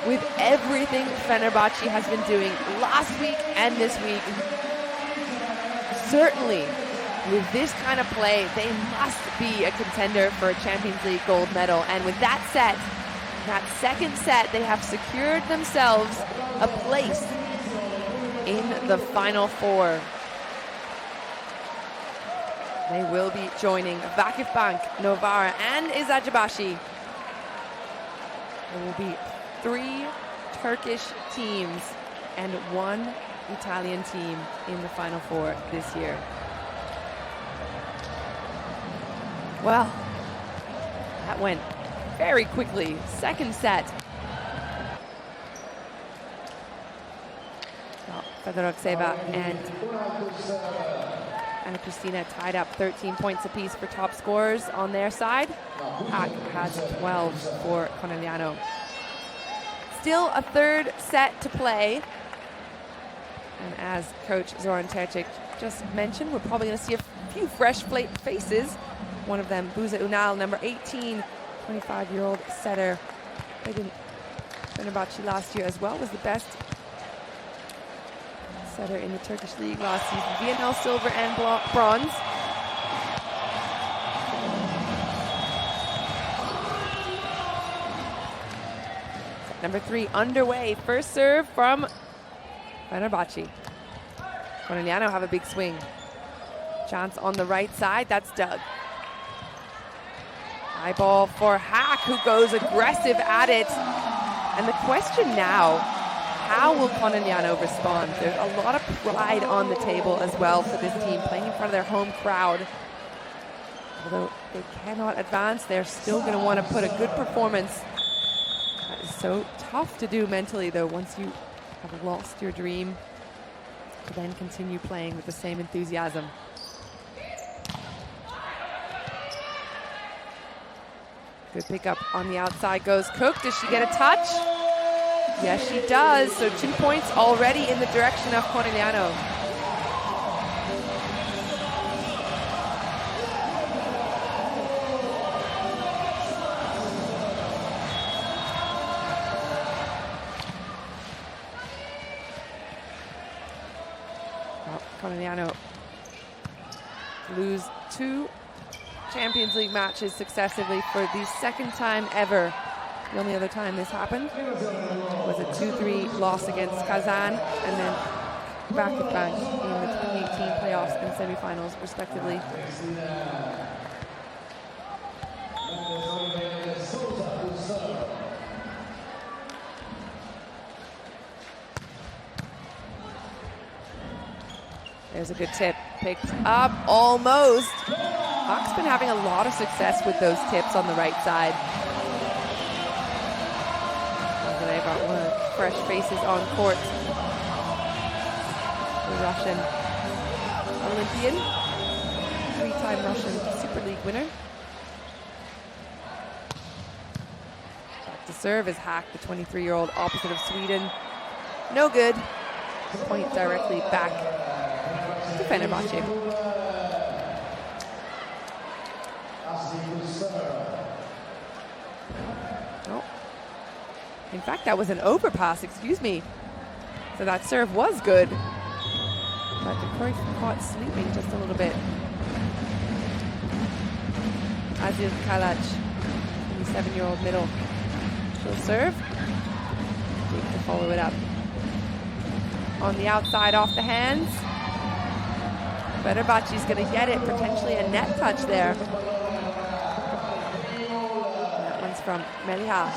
with everything Fenerbahçe has been doing last week and this week. Certainly, with this kind of play, they must be a contender for a Champions League gold medal. And with that set, that second set, they have secured themselves a place in the Final Four. They will be joining Vakifbank, Novara, and Eczacıbaşı. There will be 3 Turkish teams and 1 Italian team in the Final Four this year. Well, that went very quickly. Second set. Well, Fedorovtseva and Anna Cristina tied up 13 points apiece for top scorers on their side. Hack has 12 for Conegliano. Still a third set to play. And as Coach Zoran Terzic just mentioned, we're probably going to see a few fresh faces. One of them, Buza Unal, number 18, 25-year-old setter. Played in Fenerbahçe last year as well, was the best setter in the Turkish league last season. VNL silver and bronze. Set number 3 underway. First serve from Fenerbahçe. Conegliano have a big swing. Chance on the right side, that's Doug. High ball for Hack, who goes aggressive at it. And the question now, how will Conegliano respond? There's a lot of pride on the table as well for this team, playing in front of their home crowd. Although they cannot advance, they're still going to want to put a good performance. That is so tough to do mentally, though, once you have lost your dream, to then continue playing with the same enthusiasm. Good pickup on the outside goes Cook. Does she get a touch? Yes, she does. So 2 points already in the direction of Conegliano. Well, Conegliano lose 2 Champions League matches successively for the second time ever. The only other time this happened was a 2-3 loss against Kazan, and then back-to-back in the 2018 playoffs and semifinals, respectively. There's a good tip, picked up almost. Hawk's been having a lot of success with those tips on the right side. They've got one of the fresh faces on court. The Russian Olympian, 3-time Russian Super League winner. Back to serve is Hack, the 23-year-old opposite of Sweden. No good. Point directly back to Fenerbahçe. Oh. In fact, that was an overpass, excuse me. So that serve was good. But Detroit caught sleeping just a little bit. Azil Kalac, 27-year-old middle. She'll serve. Jake to follow it up. On the outside, off the hands. Fenerbahçe's going to get it, potentially a net touch there. That one's from Meliha.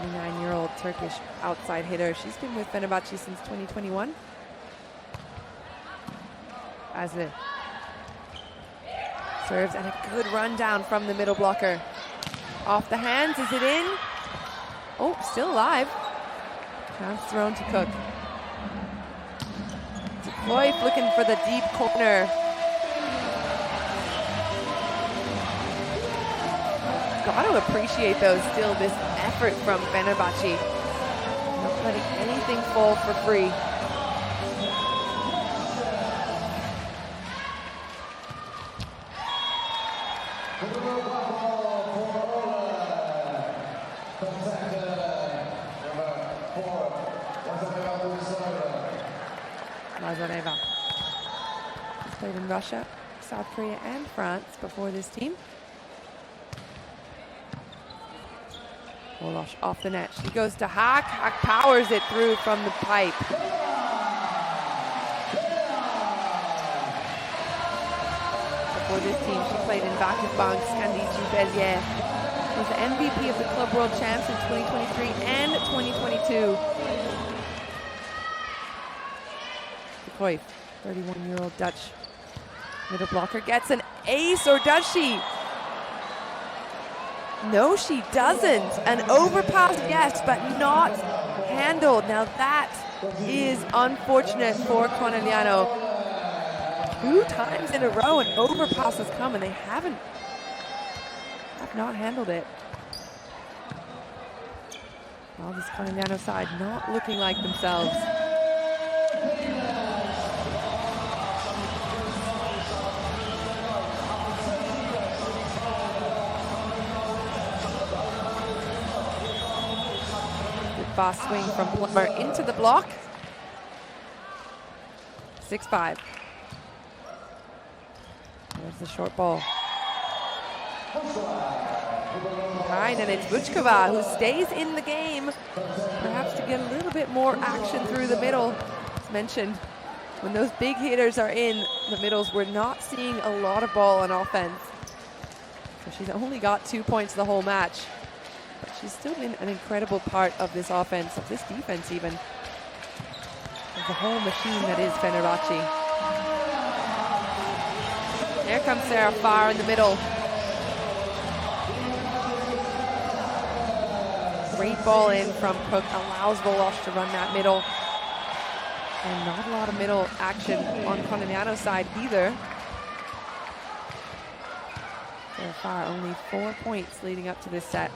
29-year-old Turkish outside hitter. She's been with Fenerbahce since 2021. Azli serves, and a good rundown from the middle blocker. Off the hands, is it in? Oh, still alive. Chance thrown to Cook. Cruyff looking for the deep corner. Got to appreciate, though, still this effort from Fenerbahce. Not letting anything fall for free. Villorba. He's played in Russia, South Korea, and France before this team. Wolosh off the net. She goes to Hack. Hack powers it through from the pipe. Before this team, she played in Vakifbank, Scandigi, Béziers. Was the MVP of the Club World Champs in 2023 and 2022. Cruyff, 31-year-old Dutch middle blocker, gets an ace, or does she? No, she doesn't. An overpass, yes, but not handled. Now that is unfortunate for Conegliano. 2 times in a row an overpass has come and they have not handled it. Well, this Conegliano side not looking like themselves. Fast swing from Plummer into the block. 6-5. There's the short ball. Behind, and it's Vučková who stays in the game, perhaps to get a little bit more action through the middle. As mentioned, when those big hitters are in the middles, we're not seeing a lot of ball on offense. So she's only got 2 points the whole match. But she's still been an incredible part of this offense, of this defense even. Of the whole machine that is Fenerbahce. There comes Sarah Farr in the middle. Great ball in from Cook, allows Wolosh to run that middle. And not a lot of middle action on Conegliano's side either. Sarah Farr only 4 points leading up to this set.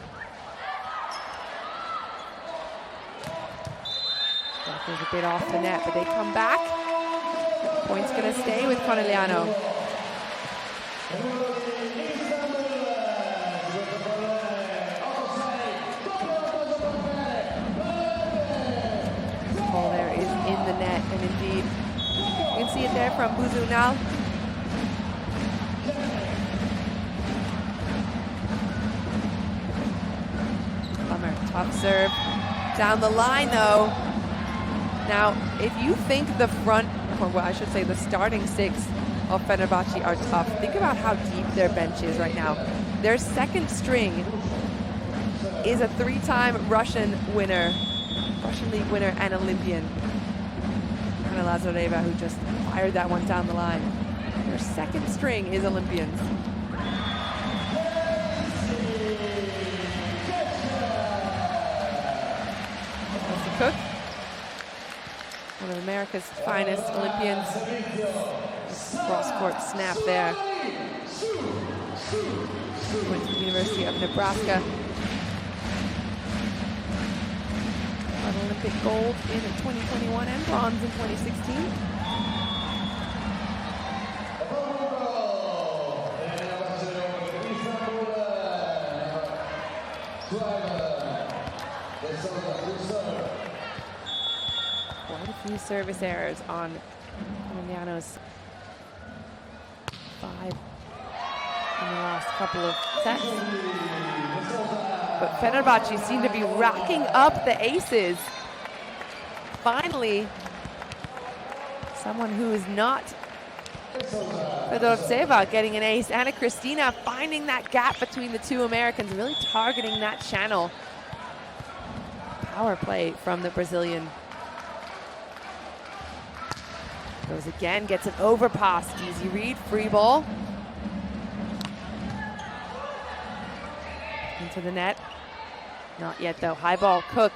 There's a bit off the net, but they come back. Point's going to stay with Conegliano. The ball there is in the net, and indeed, you can see it there from Buzunal. Bummer, tough serve. Down the line, though. Now, if you think the front, or well, I should say the starting 6 of Fenerbahce are tough, think about how deep their bench is right now. Their second string is a 3-time Russian League winner and Olympian. Fenerbahce, who just fired that one down the line. Their second string is Olympians. Cook, one of America's finest Olympians. Cross-court snap there. Went to the University of Nebraska. Won Olympic gold in 2021 and bronze in 2016. Quite a few service errors on Conegliano's 5 in the last couple of sets. But Fenerbahce seem to be racking up the aces. Finally, someone who is not Fedorovtseva getting an ace. Anna Cristina finding that gap between the two Americans, really targeting that channel. power play from the Brazilian. Goes again, gets an overpass. Easy read, free ball. Into the net. Not yet though. High ball, Cook.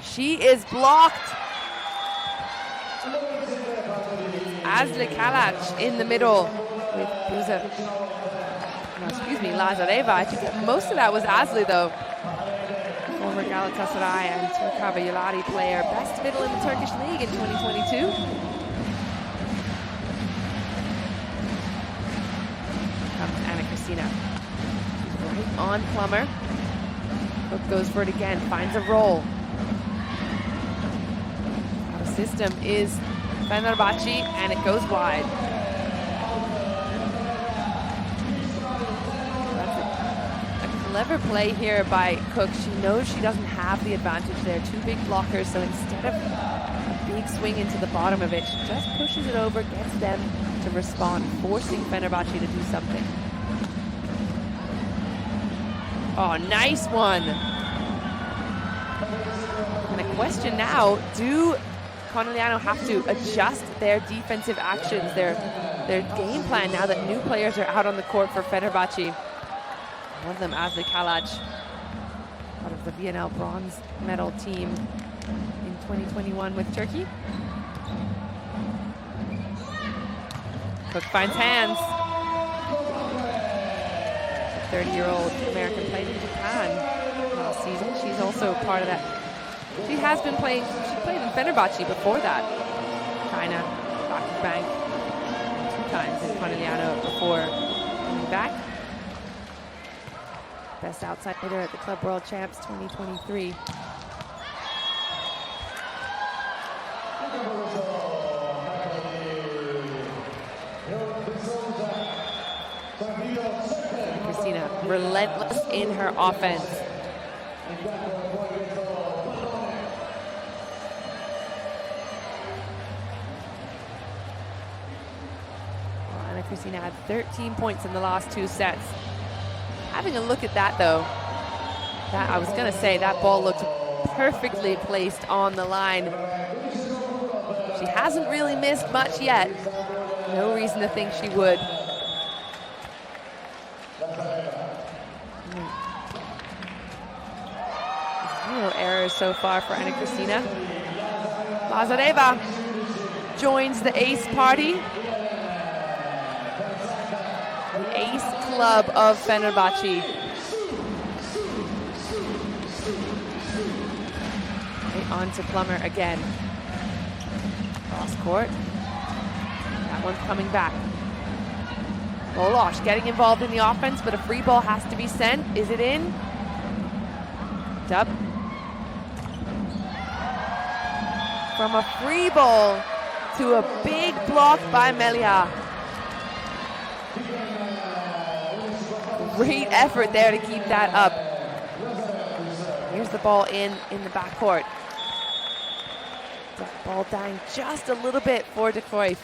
She is blocked. Asli Kalac in the middle with Lazareva. I think most of that was Asli though. Former Galatasaray and Turkava Yılari player. Best middle in the Turkish league in 2022. Comes Anna Cristina. Right on Plummer. Cook goes for it again, finds a roll. Out of system is Fenerbahçe, and it goes wide. That's a clever play here by Cook. She knows she doesn't have the advantage there. Two big blockers, so instead of a big swing into the bottom of it, she just pushes it over, gets them to respond, forcing Fenerbahçe to do something. Oh, nice one. And the question now, do Conegliano have to adjust their defensive actions, their game plan now that new players are out on the court for Fenerbahçe? One of them, Asli Kalac, out of the VNL bronze medal team in 2021 with Turkey. Cook finds hands. 30-year-old American played in Japan last season. She's also part of that. She has been playing, she played in Fenerbahçe before that. China, Bank, 2 times in Conegliano before coming back. Best outside hitter at the Club World Champs 2023. Cristina, relentless in her offense. Anna Cristina had 13 points in the last 2 sets. Having a look at that though, I was gonna say that ball looked perfectly placed on the line. She hasn't really missed much yet. No reason to think she would. Zero errors so far for Anna Cristina. Lazareva joins the ace party. The ace club of Fenerbahçe. Okay, on to Plummer again. Cross court. That one's coming back. Bolosh getting involved in the offense, but a free ball has to be sent. Is it in? Dub. From a free ball to a big block by Melia. Great effort there to keep that up. Here's the ball in the backcourt. That ball dying just a little bit for De Cruyff.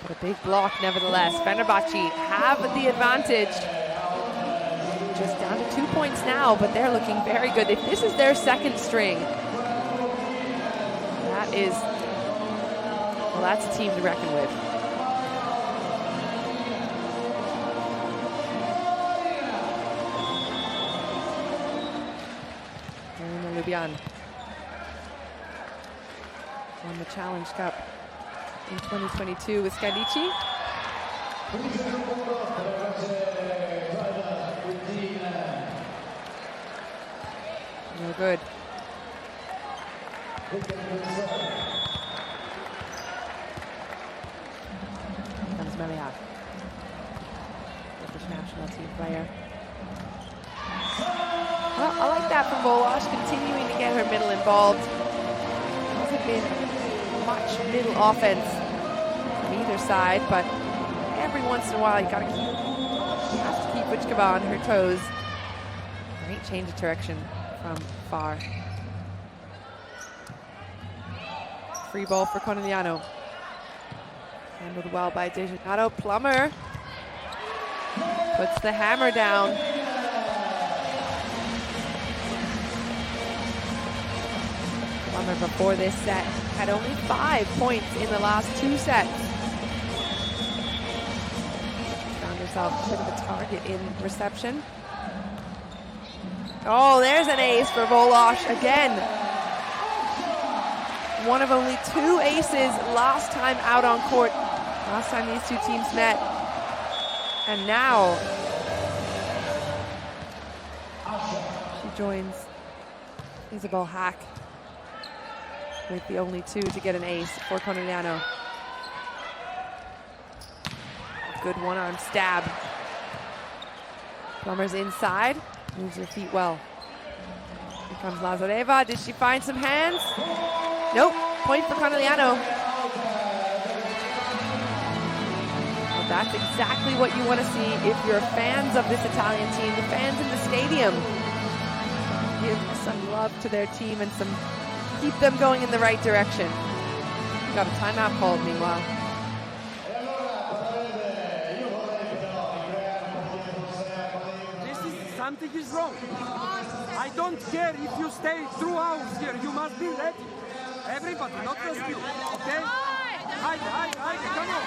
But a big block nevertheless. Fenerbahçe have the advantage. Just down to 2 points now, but they're looking very good. If this is their second string, that is, well, that's a team to reckon with. Marina Lubian won the Challenge Cup in 2022 with Scadici. No good. Comes Melia, British national team player. Well, I like that from Bolosh, continuing to get her middle involved. Hasn't been much middle offense from either side, but every once in a while you have to keep Vučkova on her toes. Great change of direction from far. Free ball for Conegliano. Handled well by Dejanado. Plummer puts the hammer down. Plummer before this set had only 5 points in the last 2 sets. Found herself a bit of a target in reception. Oh, there's an ace for Volosh again. One of only 2 aces last time out on court. Last time these two teams met. And now she joins Isabel Hack with the only 2 to get an ace for Conegliano. Good one-arm stab. Plummer's inside, moves her feet well. Here comes Lazareva. Did she find some hands? Nope, point for Conegliano. Well, that's exactly what you want to see if you're fans of this Italian team, the fans in the stadium. Give some love to their team and keep them going in the right direction. We got a timeout called meanwhile. Something is wrong. I don't care if you stay throughout here. You must be ready. Everybody, not just you. Okay? Hide, come on.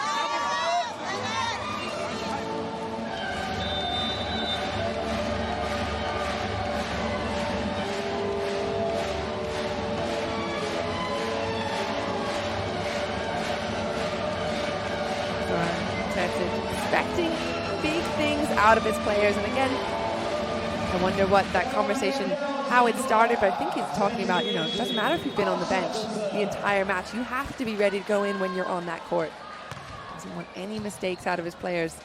Expecting big things out of his players, and again, I wonder what that conversation, how it started, but I think he's talking about, it doesn't matter if you've been on the bench the entire match. You have to be ready to go in when you're on that court. Doesn't want any mistakes out of his players.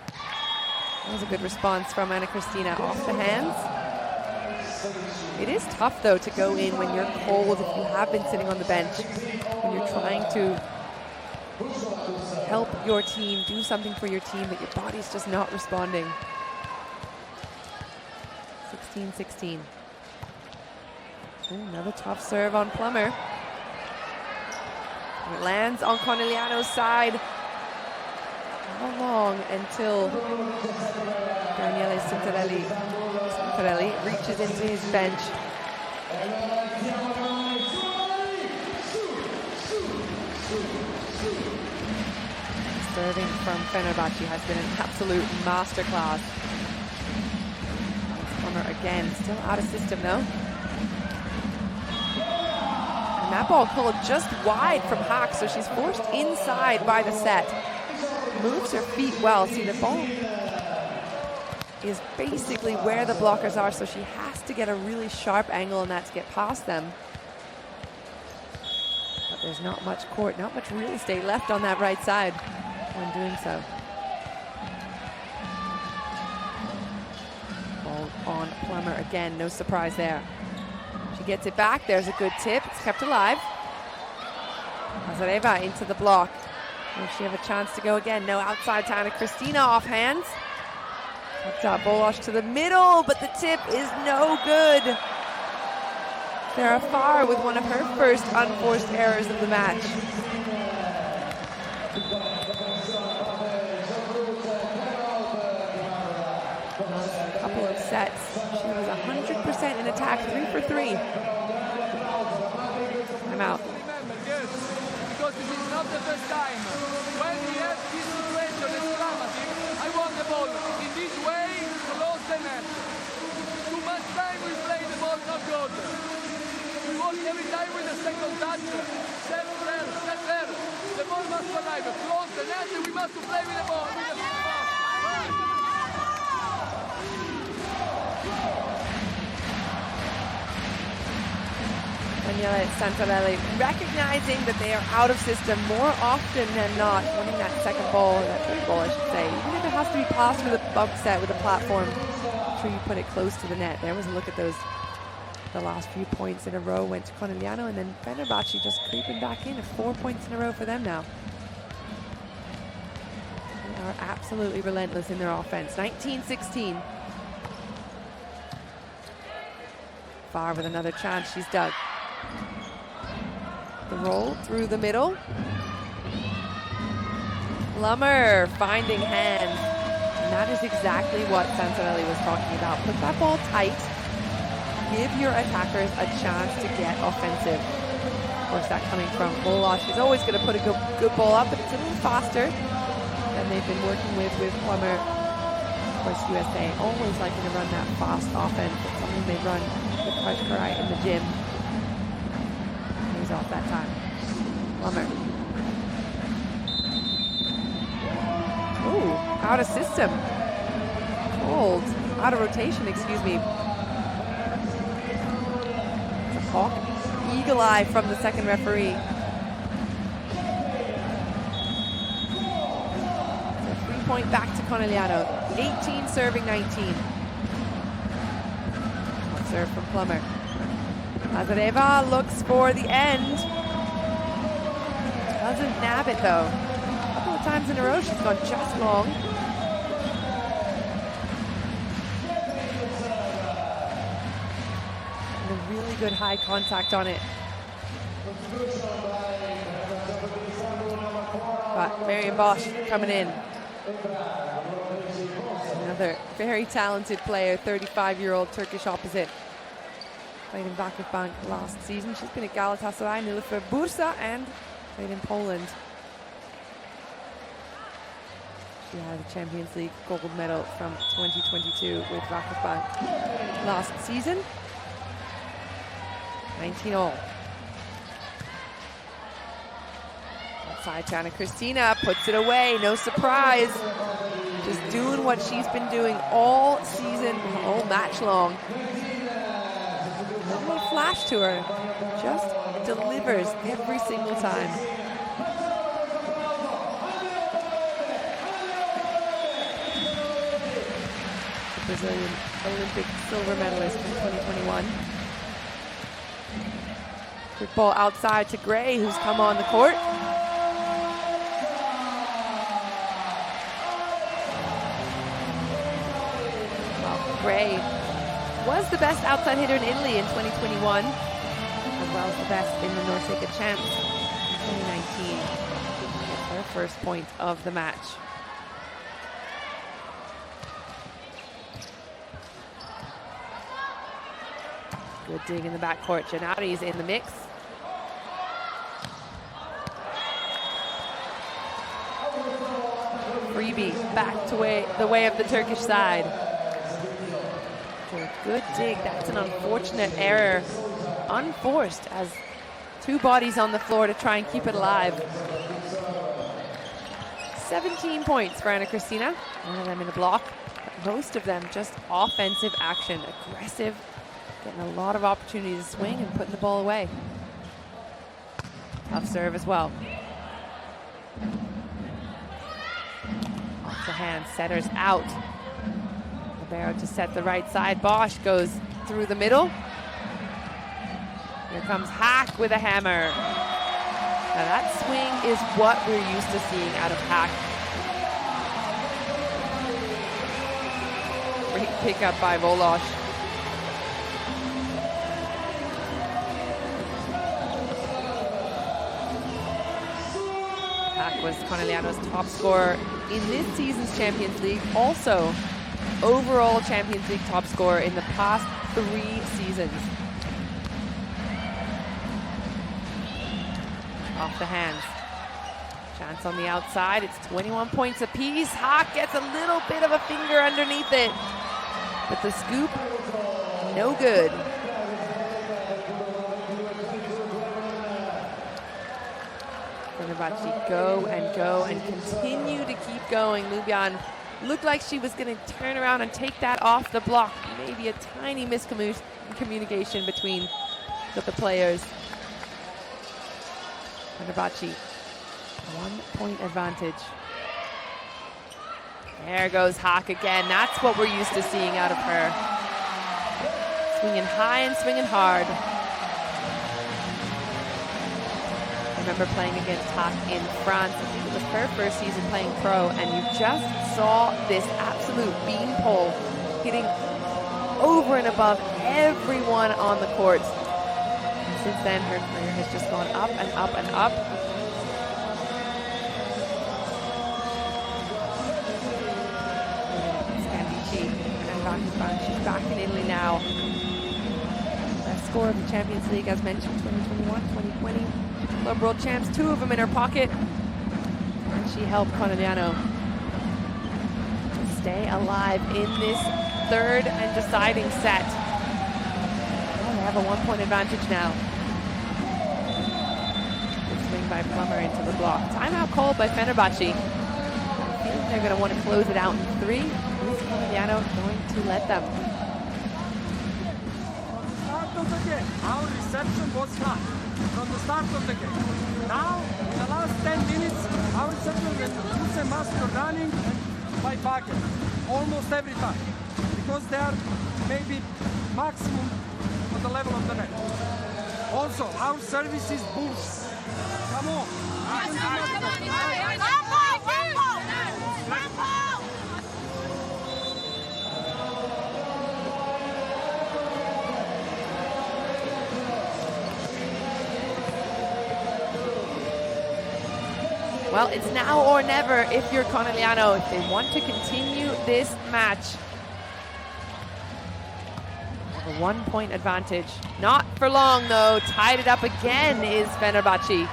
That was a good response from Anna Cristina off the hands. It is tough, though, to go in when you're cold, if you have been sitting on the bench, when you're trying to help your team, do something for your team, but your body's just not responding. 16-16. Another tough serve on Plummer. It lands on Conegliano's side. How long until Daniele Santarelli reaches into his bench? Serving from Fenerbahce has been an absolute masterclass. Plummer again, still out of system though. And that ball called just wide from Hack, so she's forced inside by the set. Moves her feet well. See, the ball is basically where the blockers are, so she has to get a really sharp angle on that to get past them. But there's not much court, not much real estate left on that right side when doing so. Ball on Plummer again, no surprise there. She gets it back, there's a good tip, it's kept alive. Lazareva into the block. Will she have a chance to go again? No, outside to Anna Cristina off hands. Volosh to the middle, but the tip is no good. Sarah Farr with one of her first unforced errors of the match. A couple of sets. She was 100% in attack, 3 for 3. I'm out. Because this is not the first time. When we have this situation, it's dramatic. I want the ball in this way, close the net. Too much time we play the ball, not good. We work every time with the second touch. Set there. The ball must arrive. Close the net, and we must play with the ball. Daniele Santarelli recognizing that they are out of system more often than not, winning that second ball, or that third ball I should say. Even if it has to be passed with a bump set, with a platform, make sure you put it close to the net. There was a look at those. The last few points in a row went to Conegliano, and then Fenerbahce just creeping back in. 4 points in a row for them now. They are absolutely relentless in their offense. 19-16. Farr with another chance, she's dug. The roll through the middle. Plummer finding hands. And that is exactly what Santarelli was talking about. Put that ball tight. give your attackers a chance to get offensive. Of course, that coming from Villorba. She's always going to put a good ball up, but it's a little faster than they've been working with Plummer. Of course, USA always liking to run that fast offense. It's something they run with Coach Carraro in the gym. He's off that time. Plummer. Ooh, out of system. Cold. Out of rotation, excuse me. It's a hawk. Eagle eye from the second referee. So 3-point back to Conegliano. 18 serving 19. Serve from Plummer. Lazareva looks for the end. Doesn't nab it though. A couple of times in a row she's gone just long. And a really good high contact on it. But Marion Bosch coming in. Another very talented player, 35-year-old Turkish opposite. Played in Vakifbank last season. She's been at Galatasaray, Nilüfer Bursa, and played in Poland. She had a Champions League gold medal from 2022 with Vakifbank last season. 19-all. Outside Jana Kristina puts it away, no surprise. Just doing what she's been doing all season, all match long. A little flash to her, just delivers every single time. The Brazilian Olympic silver medalist from 2021. Quick ball outside to Gray, who's come on the court. Well, Gray was the best outside hitter in Italy in 2021, as well as the best in the Norseka Champs in 2019. Gets her first point of the match. Good dig in the backcourt. Janari's in the mix. Freebie back to the way of the Turkish side. Good dig. That's an unfortunate error. Unforced, as two bodies on the floor to try and keep it alive. 17 points for Ana Cristina. One of them in a block. But most of them just offensive action. Aggressive. Getting a lot of opportunity to swing and putting the ball away. Tough serve as well. Off the hand. Setters out. Libero to set the right side. Bosch goes through the middle. Here comes Hack with a hammer. Now that swing is what we're used to seeing out of Hack. Great pickup by Volosh. Hack was Conegliano's top scorer in this season's Champions League. Also, overall Champions League top scorer in the past 3 seasons. Off the hands. Chance on the outside. It's 21 points apiece. Hack gets a little bit of a finger underneath it. But the scoop, no good. Fenerbahce go and continue to keep going. Lubyan looked like she was going to turn around and take that off the block. Maybe a tiny miscommunication between the players. Fenerbahce, 1-point advantage. There goes Hack again. That's what we're used to seeing out of her. Swinging high and swinging hard. I remember playing against Hack in France. I think it was her first season playing pro, and you just saw this absolute beanpole hitting over and above everyone on the court. And since then, her career has just gone up and up and up. She's back in Italy now. score of the Champions League, as mentioned, 2021, 2020. Club World Champs, 2 of them in her pocket. And she helped Conegliano stay alive in this third and deciding set. Oh, they have a 1-point advantage now. Good swing by Plummer into the block. Timeout called by Fenerbahce. I feel like they're going to want to close it out in 3. Is Conegliano going to let them? Our reception was flat from the start of the game. Now, in the last 10 minutes, our reception was a master running by bucket almost every time because they are maybe maximum on the level of the net. Also, our service is boost. Come on. Well, it's now or never if you're Conegliano, if they want to continue this match. A 1-point advantage. Not for long, though. Tied it up again is Fenerbahce.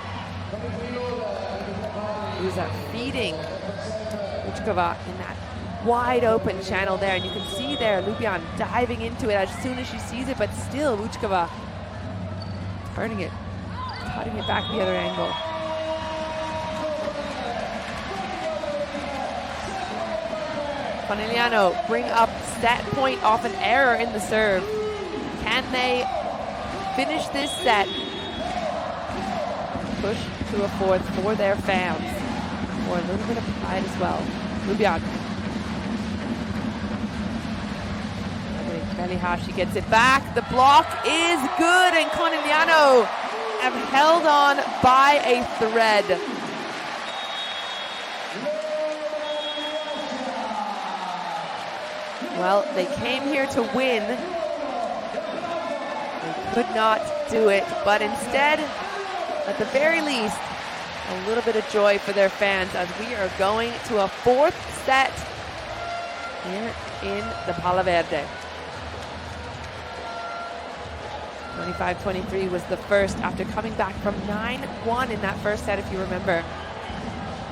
Who's feeding Villorba in that wide open channel there. And you can see there, Lubian diving into it as soon as she sees it, but still Villorba turning it, cutting it back the other angle. Conegliano bring up set point off an error in the serve. Can they finish this set? Push to a 4th for their fans. For a little bit of pride as well. Lubian. She gets it back. The block is good, and Conegliano have held on by a thread. Well, they came here to win. They could not do it, but instead, at the very least, a little bit of joy for their fans as we are going to a 4th set here in the PalaVerde. 25-23 was the first after coming back from 9-1 in that first set, if you remember.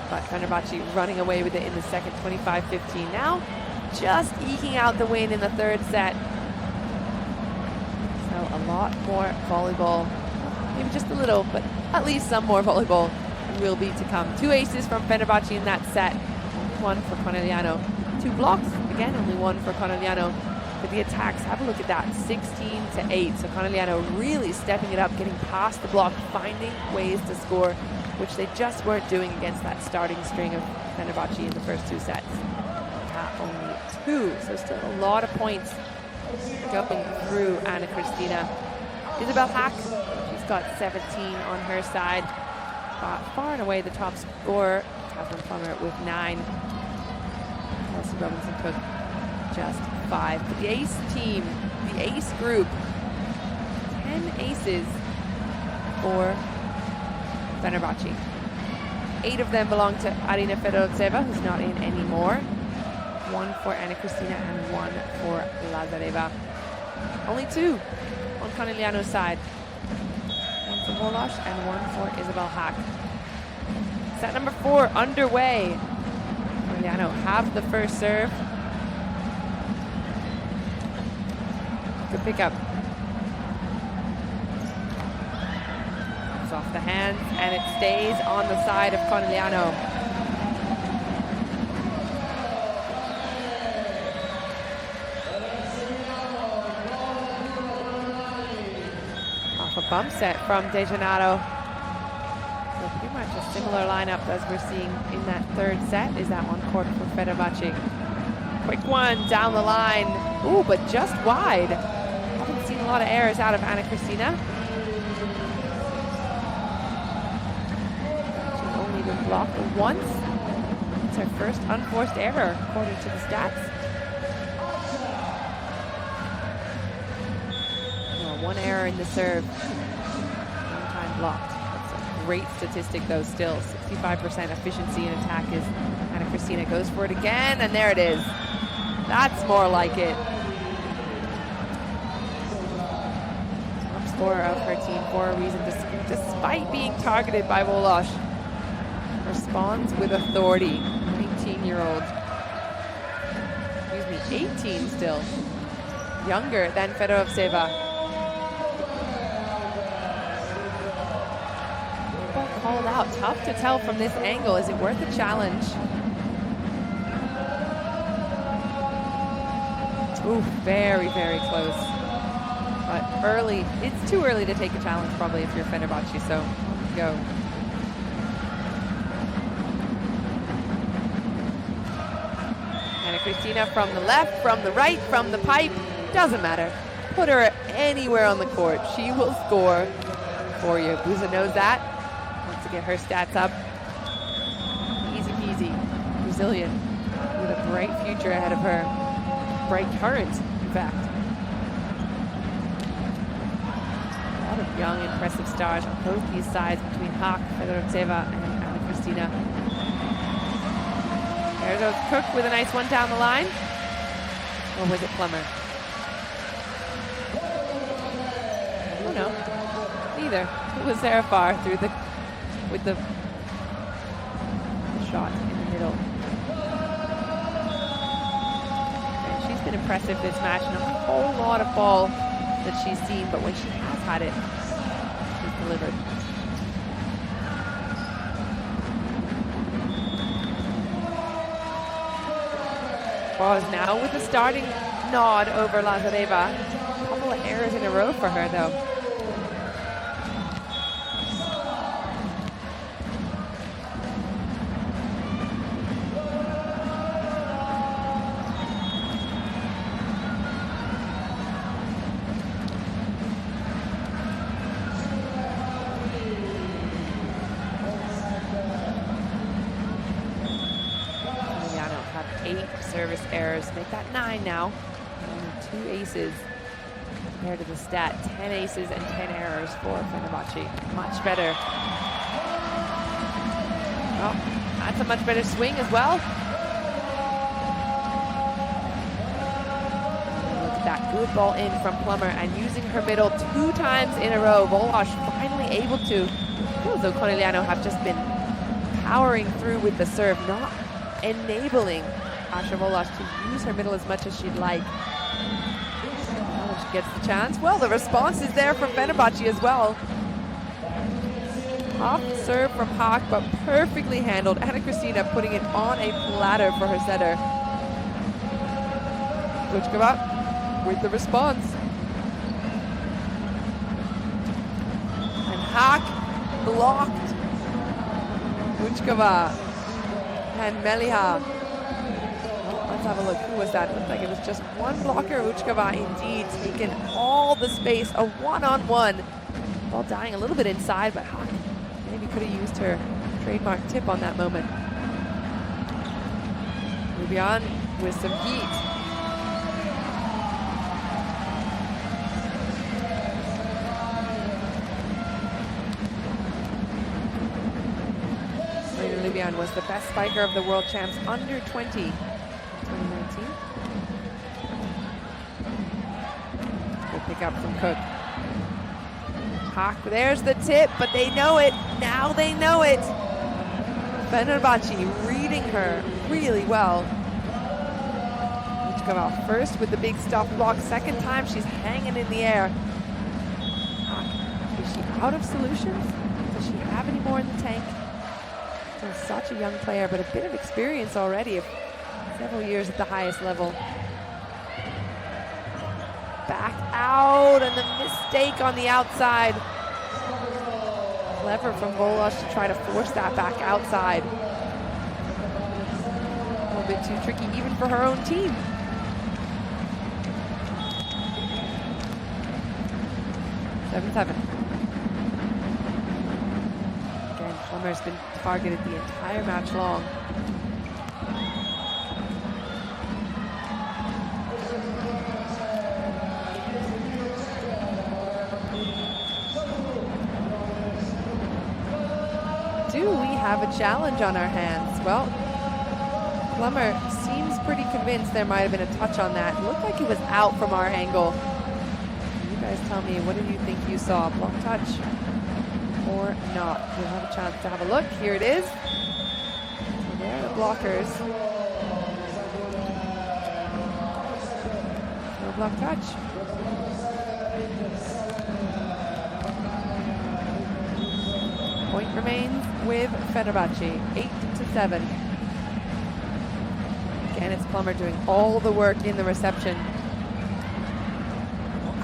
But Fenerbahce running away with it in the second, 25-15. Now, just eking out the win in the 3rd set. So a lot more volleyball, maybe just a little, but at least some more volleyball will be to come. 2 aces from Fenerbahce in that set, 1 for Conegliano. 2 blocks, again only 1 for Conegliano. But the attacks, have a look at that, 16-8. So Conegliano really stepping it up, getting past the block, finding ways to score, which they just weren't doing against that starting string of Fenerbahce in the first 2 sets. Only 2, so still a lot of points going through Anna Cristina. Isabel Hack, she's got 17 on her side. Far and away the top scorer, Catherine Plummer with 9. Kelsey Robinson took just 5. But the ace team, the ace group, 10 aces for Fenerbahce. 8 of them belong to Arina Fedorovtseva, who's not in anymore. 1 for Anna Cristina and 1 for Lazareva. Only 2 on Conegliano's side. 1 for Volosh and 1 for Isabel Hack. Set number 4 underway. Conegliano have the first serve. Good pickup. It's off the hands and it stays on the side of Conegliano. Bump set from De Gennaro. So pretty much a similar lineup as we're seeing in that 3rd set. Is that one court for Fenerbahce? Quick one down the line. Ooh, but just wide. Haven't seen a lot of errors out of Anna Cristina. She's only been blocked once. It's her first unforced error, according to the stats. 1 error in the serve, 1 time blocked. That's a great statistic though still. 65% efficiency in attack is Anna Cristina. Goes for it again, and there it is. That's more like it. Top scorer of her team for a reason, despite being targeted by Volosh. Responds with authority. 19-year-old. Excuse me, 18 still. Younger than Fedorovtseva. Called out. Tough to tell from this angle. Is it worth a challenge? Ooh, very, very close. But early. It's too early to take a challenge probably if you're Fenerbahce, so go. Christina from the left, from the right, from the pipe, doesn't matter. Put her anywhere on the court. She will score for you. Buza knows that. Wants to get her stats up. Easy peasy. Brazilian with a bright future ahead of her. Bright current, in fact. A lot of young, impressive stars on both these sides between Haak, Fedorovtseva, and Anna Christina. There goes Cook with a nice one down the line. Or was it Plummer? Oh no, neither. It was Zarafar through with the shot in the middle. And she's been impressive this match. Not a whole lot of ball that she's seen, but when she has had it, she's delivered. Was now with the starting nod over Lazareva. A couple of errors in a row for her, though. Service errors make that 9 now. Only 2 aces compared to the stat. 10 aces and 10 errors for Fenerbahce. Much better. Oh, that's a much better swing as well. Look at that good ball in from Plummer and using her middle 2 times in a row. Volosh finally able to. Feels though Conegliano have just been powering through with the serve, not enabling Asha Volosh to use her middle as much as she'd like. She gets the chance. Well, the response is there from Fenerbahce as well. Off serve from Haak, but perfectly handled. Anna Christina putting it on a platter for her setter. Vučkova with the response. And Haak blocked. Vučkova and Meliha. Let's have a look. Who was that? Looked like it was just one blocker. Vučkova indeed taking all the space. A one-on-one. Ball dying a little bit inside, but Haak maybe could have used her trademark tip on that moment. Rubian with some heat. Rubian was the best spiker of the world champs under 20. 2019. Good pick up from Cook. Haak, there's the tip, but they know it. Now they know it. Fenerbahce reading her really well. Vučkova first with the big stop block. Second time she's hanging in the air. Haak, is she out of solutions? Does she have any more in the tank? Still such a young player, but a bit of experience already of several years at the highest level. Back out, and the mistake on the outside. Clever from Volosh to try to force that back outside. A little bit too tricky even for her own team. Seven. Again, Plummer's been targeted the entire match long. Do we have a challenge on our hands? Well, Plummer seems pretty convinced there might have been a touch on that. It looked like it was out from our angle. You guys guys tell me, what did you think you saw? Block touch or not? We'll have a chance to have a look. Here it is. So there are the blockers. No block touch. Point remains with Fenerbahce, 8-7. Again, it's Plummer doing all the work in the reception.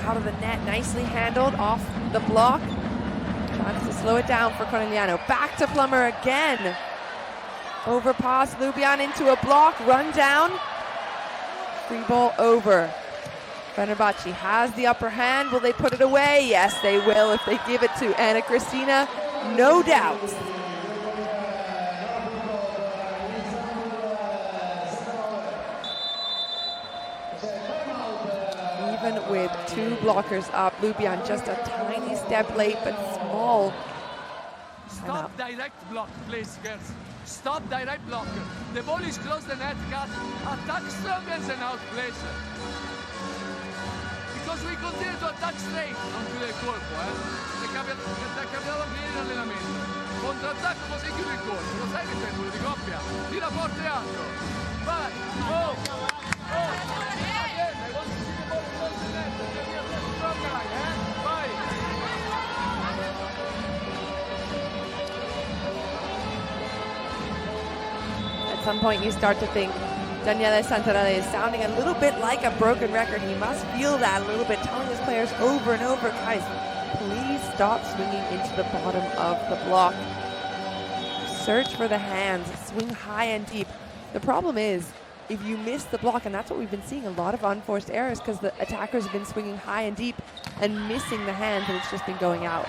Out of the net, nicely handled off the block. Tries to slow it down for Conegliano. Back to Plummer again. Overpass, Lubian into a block, run down. Free ball over. Fenerbahce has the upper hand. Will they put it away? Yes, they will if they give it to Anna Cristina. No doubt. Even with two blockers up, Lubian just a tiny step late, but small. Stop direct block, please, girls. Stop direct block. The ball is close the net, cut. Attack strong as an out, please. Because we continue to attack straight, non chiude il colpo, Ti è capitato anche ieri in allenamento. Contrattacco così chiude il colpo. Lo sai che c'è il gol di coppia? Tira forte e alto. Vai! Oh! Vai! At some point you start to think Daniele Santarelli is sounding a little bit like a broken record. He must feel that a little bit, telling his players over and over, guys, please stop swinging into the bottom of the block. Search for the hands, swing high and deep. The problem is, if you miss the block, and that's what we've been seeing, a lot of unforced errors because the attackers have been swinging high and deep and missing the hands, and it's just been going out.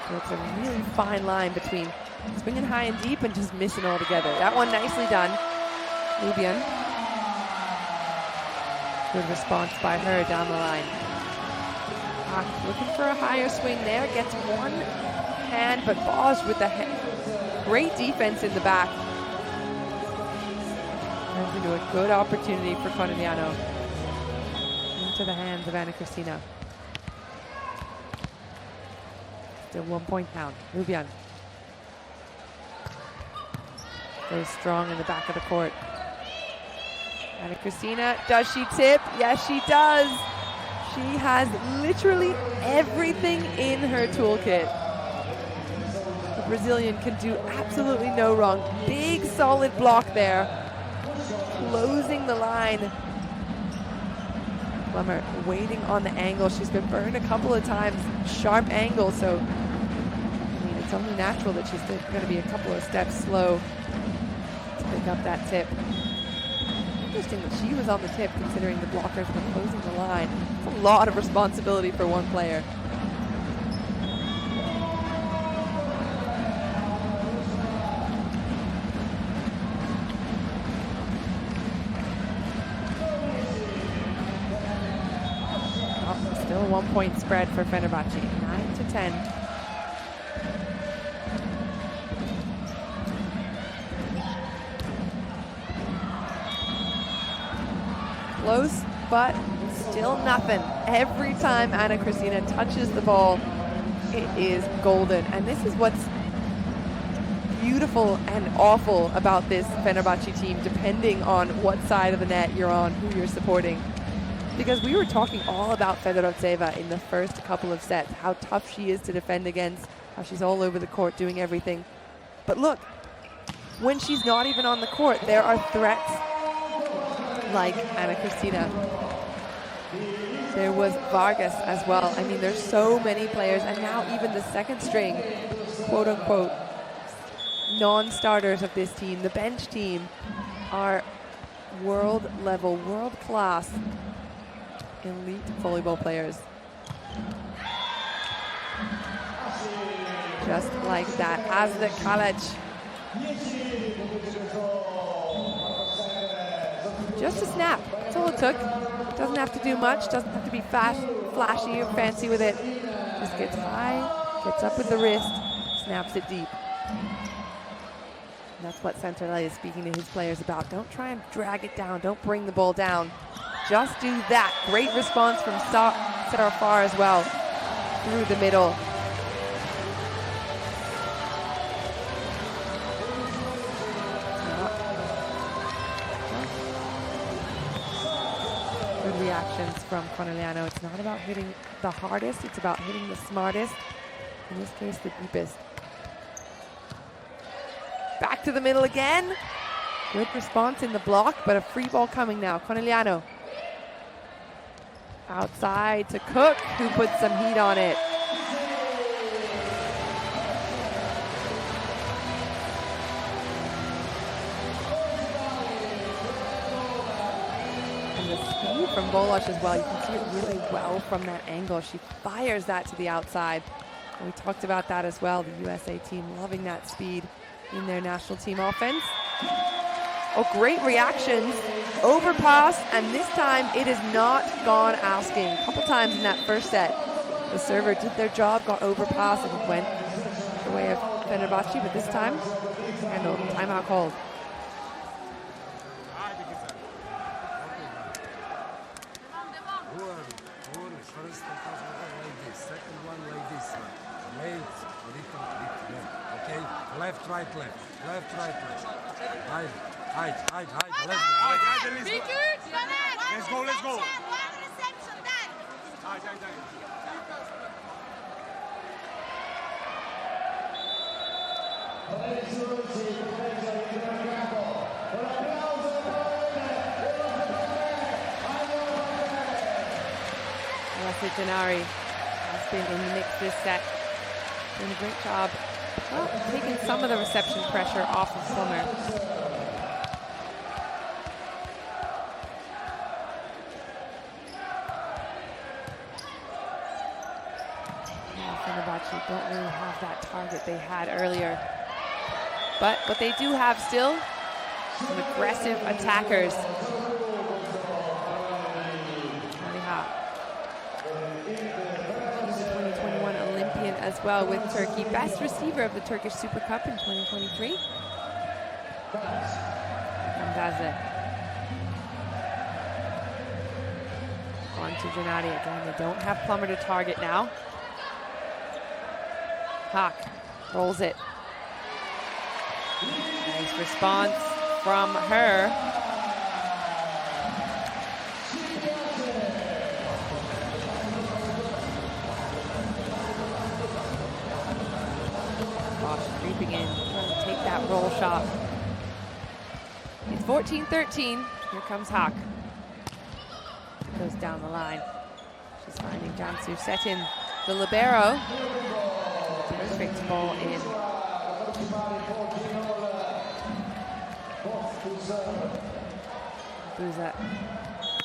So it's a really fine line between swinging high and deep and just missing altogether. That one nicely done. Lubian. Good response by her down the line. Looking for a higher swing there. Gets one hand, but Bosch with the great defense in the back. Turns into a good opportunity for Conegliano. Into the hands of Anna Cristina. Still 1 point down. Lubian. Very strong in the back of the court. Anna Cristina, does she tip? Yes, she does. She has literally everything in her toolkit. The Brazilian can do absolutely no wrong. Big, solid block there. Closing the line. Plummer waiting on the angle. She's been burned a couple of times. Sharp angle, so I mean, it's only natural that she's going to be a couple of steps slow to pick up that tip. Interesting that she was on the tip, considering the blockers were closing the line. It's a lot of responsibility for one player. Still a 1 point spread for Fenerbahce, 9-10. Close, but still nothing. Every time Anna Cristina touches the ball, it is golden. And this is what's beautiful and awful about this Fenerbahce team, depending on what side of the net you're on, who you're supporting. Because we were talking all about Fedorovtseva in the first couple of sets, how tough she is to defend against, how she's all over the court doing everything. But look, when she's not even on the court, there are threats like Anna Cristina. There was Vargas as well. I mean, there's so many players, and now even the second string, quote unquote, non-starters of this team, the bench team, are world level, world class, elite volleyball players. Just like that, as the Kalec. Just a snap, that's all it took. Doesn't have to do much, doesn't have to be flashy or fancy with it. Just gets high, gets up with the wrist, snaps it deep. And that's what Santarelli is speaking to his players about. Don't try and drag it down, don't bring the ball down. Just do that. Great response from that are far as well, through the middle. Good reactions from Conegliano. It's not about hitting the hardest, it's about hitting the smartest. In this case, the deepest. Back to the middle again. Good response in the block, but a free ball coming now. Conegliano. Outside to Cook, who puts some heat on it. And the speed from Volosh as well. You can see it really well from that angle. She fires that to the outside. And we talked about that as well. The USA team loving that speed in their national team offense. Oh, great reactions. Overpass, and this time it is not gone asking. A couple times in that first set, the server did their job, got overpass, and it went the way of Fenerbahce, but this time, handled. Timeout called. Second one like this. Late, okay? Left, right, left. Left, right, left. Hide. Let's go. Let's go. Janari has been in the mix this set. Doing a great job. Well, taking some of the reception pressure off of Plummer. Fenerbahce don't really have that target they had earlier. But what they do have still, some aggressive attackers. She's a 2021 Olympian as well with Turkey. Best receiver of the Turkish Super Cup in 2023. Hamdaze. On to Janati again. They don't have Plummer to target now. Hawk rolls it. Nice response from her. Creeping in, trying to take that roll shot. It's 14-13. Here comes Hawk. Goes down the line. She's finding Jansu Setin, the libero. Perfect ball in. Buza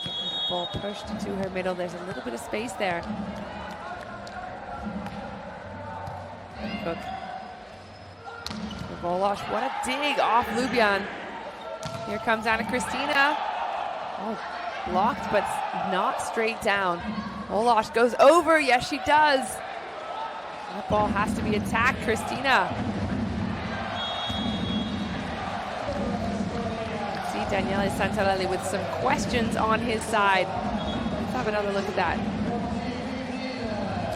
getting that ball pushed to her middle. There's a little bit of space there. Cook. Volosh, what a dig off Lubian. Here comes Anna Cristina. Oh, blocked, but not straight down. Volosh goes over. Yes, she does. That ball has to be attacked. Cristina. See Daniele Santarelli with some questions on his side. Let's have another look at that.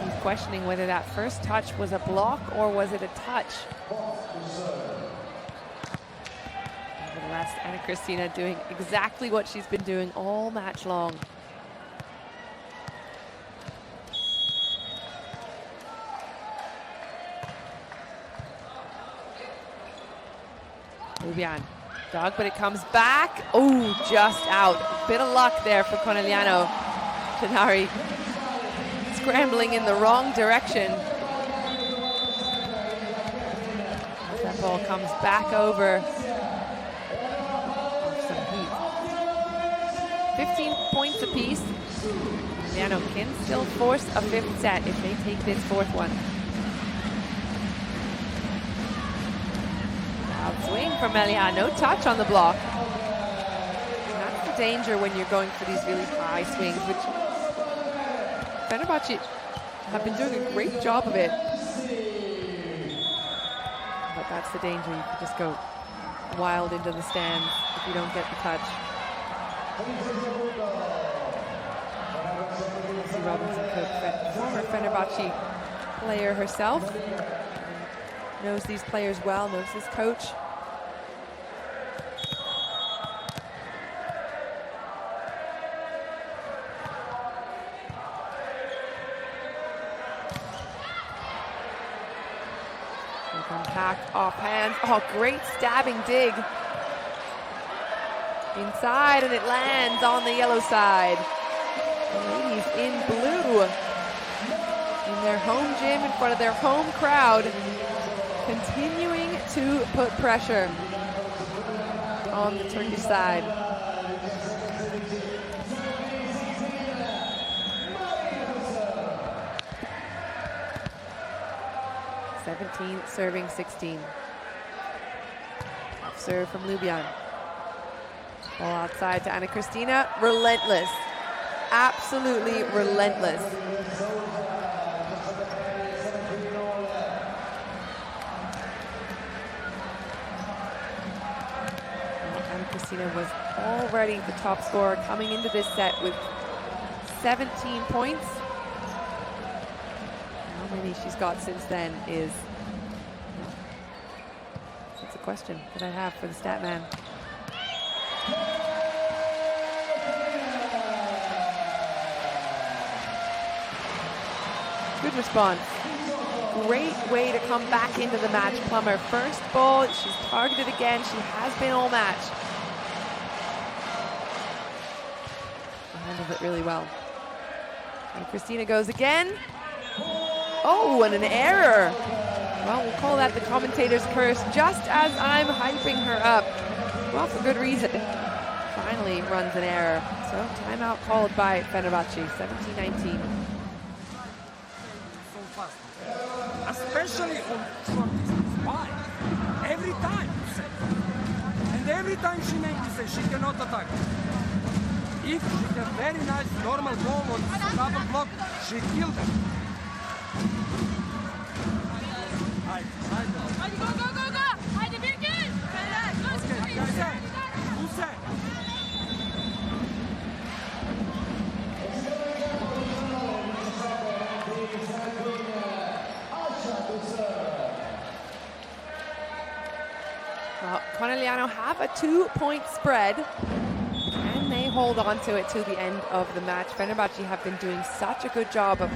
She's questioning whether that first touch was a block or was it a touch. Nevertheless, Anna Cristina doing exactly what she's been doing all match long. Lubian, dog, but it comes back. Oh, just out. Bit of luck there for Conegliano. Janari scrambling in the wrong direction. That ball comes back over. Some heat. 15 points apiece. Conegliano can still force a fifth set if they take this fourth one. Swing from Melia, no touch on the block. And that's the danger when you're going for these really high swings, which Fenerbahce have been doing a great job of it. But that's the danger, you can just go wild into the stands if you don't get the touch. Kelsey Robinson-Cook, former Fenerbahce player herself. Knows these players well, knows his coach. Compact off hands. Oh, great stabbing dig. Inside, and it lands on the yellow side. The ladies in blue in their home gym in front of their home crowd, continuing to put pressure on the Turkish side. Serving 16. Tough serve from Lubian. Ball outside to Anna Cristina. Relentless. Absolutely relentless. Anna Cristina was already the top scorer coming into this set with 17 points. How many she's got since then is a question that I have for the stat man. Good response. Great way to come back into the match, Plummer. First ball, she's targeted again. She has been all match. She handled it really well. And Cristina goes again. Oh, and an error. Well, we'll call that the commentator's curse, just as I'm hyping her up. Well, for good reason. Finally runs an error. So, timeout called by Fenerbahce, 17-19. So fast. Especially on short distance. Why? Every time. And every time she makes this, she cannot attack. If she has very nice normal ball on double block, she kills them. Hadi go go go go. Hadi bir gün. Well, Conegliano have a 2-point spread. Can they hold on to it till the end of the match? Fenerbahce have been doing such a good job of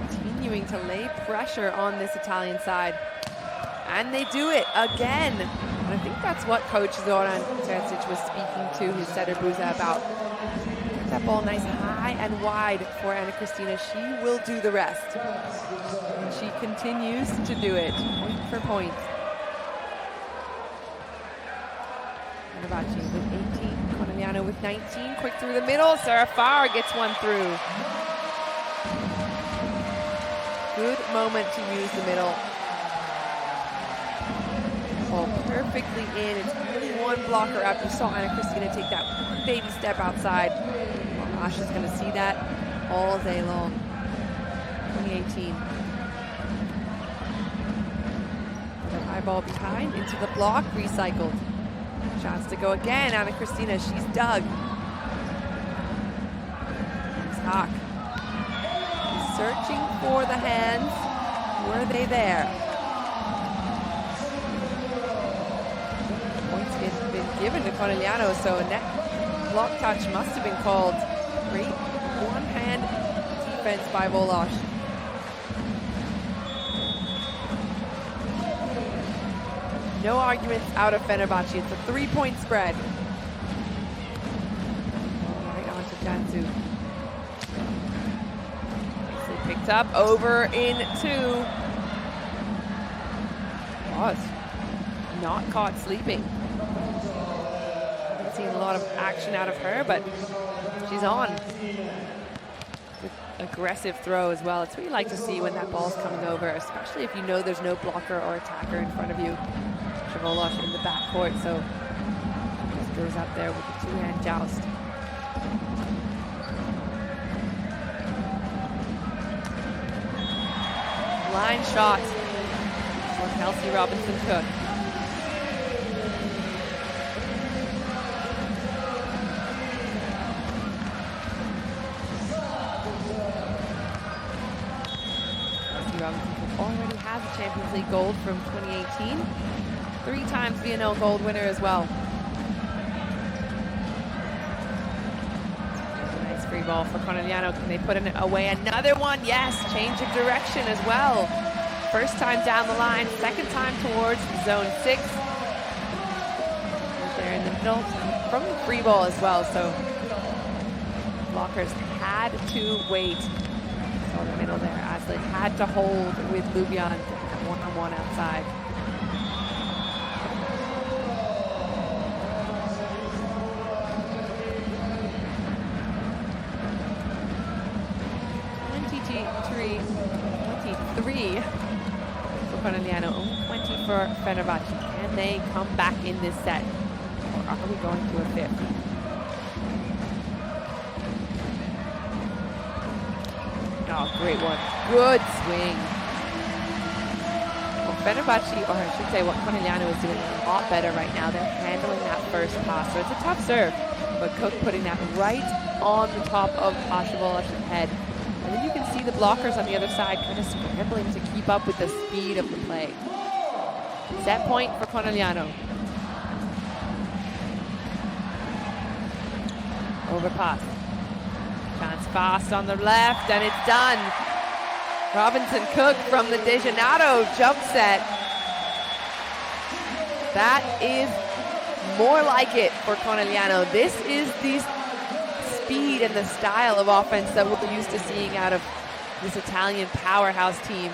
continuing to lay pressure on this Italian side. And they do it again. And I think that's what Coach Zoran Terzic was speaking to his setter Buza about. Get that ball nice high and wide for Anna Cristina. She will do the rest. And she continues to do it, point for point. Fenerbahce with 18, Conegliano with 19. Quick through the middle, Sarah Farr gets one through. Good moment to use the middle. Oh, perfectly in. It's only one blocker up. You saw Anna Cristina take that one baby step outside. Well, Asha's going to see that all day long. 2018. With a high ball behind, into the block, recycled. Chance to go again. Anna Cristina, she's dug. It's Hawk. He's searching for the hands. Were they there? Points been given to Conegliano, so a net block touch must have been called. Great one-hand defense by Volosh. No arguments out of Fenerbahce. It's a 3-point spread. Right on to Jansu. Nicely picked up over into. Was not caught sleeping. Haven't seen a lot of action out of her, but she's on. Good aggressive throw as well. It's what you like to see when that ball's coming over, especially if you know there's no blocker or attacker in front of you. Volosh in the backcourt, so just goes up there with the two-hand joust. Line shot for Kelsey Robinson-Cook. who has a Champions League gold from 2018. 3 times VNL gold winner as well. Nice free ball for Conegliano. Can they put it away? Another one, yes, change of direction as well. First time down the line, second time towards zone 6. Right there in the middle, from the free ball as well, so blockers had to wait. So the middle there, as they had to hold with Lubian one-on-one outside. Three for Conegliano, only 20 for Fenerbahce. Can they come back in this set? Or are we going to a 5th? Oh, great one. Good swing. Well, Fenerbahce, or I should say what Conegliano is doing a lot better right now. They're handling that first pass. So it's a tough serve, but Cook putting that right on the top of Ashivolash's head. And then you can see the blockers on the other side kind of scrambling to keep up with the speed of the play. Set point for Conegliano. Overpass. Chance fast on the left, and it's done. Robinson Cook from the De Janeiro jump set. That is more like it for Conegliano. This is the speed and the style of offense that we're used to seeing out of this Italian powerhouse team.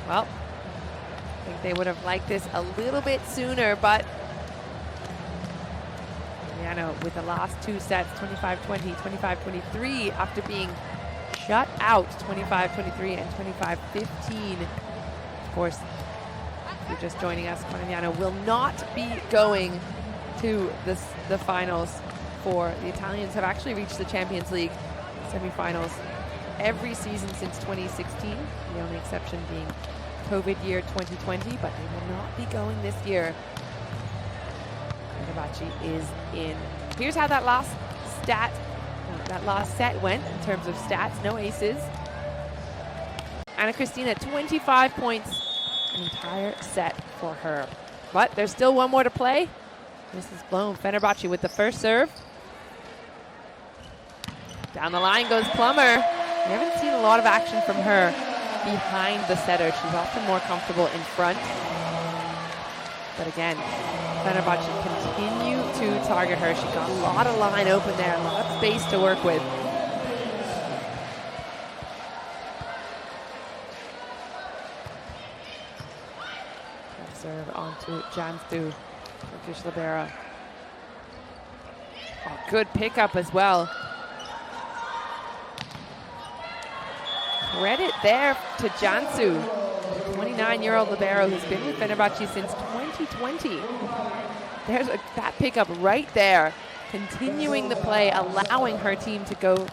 Well, I think they would have liked this a little bit sooner, but Conegliano with the last 2 sets, 25-20, 25-23, after being shut out 25-23 and 25-15. Of course, if you're just joining us, Conegliano will not be going to the finals. For the Italians have actually reached the Champions League semifinals every season since 2016, the only exception being COVID year 2020, but they will not be going this year. Fenerbahce is in. Here's how that last set went in terms of stats. No aces. Anna Cristina, 25 points, an entire set for her. But there's still one more to play. This is blown. Fenerbahce with the first serve. Down the line goes Plummer. We haven't seen a lot of action from her behind the setter. She's often more comfortable in front. But again, Fenerbahce continue to target her. She got a lot of line open there, a lot of space to work with. Serve onto Janstu, Turkish libero. Oh, good pickup as well. Credit there to Jansu, the 29-year-old libero who's been with Fenerbahce since 2020. There's that pickup right there, continuing the play, allowing her team to go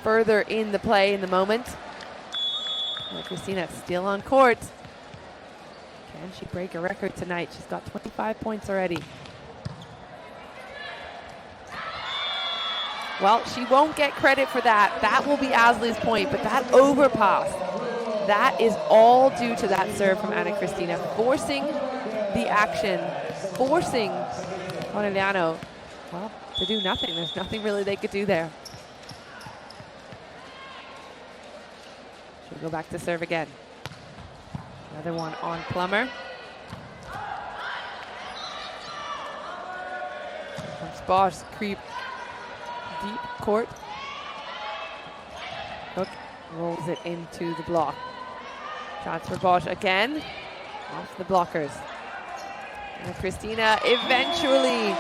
further in the play in the moment. Well, Cristina still on court. Can she break a record tonight? She's got 25 points already. Well, she won't get credit for that. That will be Asli's point, but that overpass, that is all due to that serve from Anna Cristina, forcing the action, forcing Conegliano, well, to do nothing. There's nothing really they could do there. She'll go back to serve again. Another one on Plummer. Comes Bosch, creep deep court. Cook rolls it into the block. Shots for Bosch again. Off the blockers. And Cristina eventually.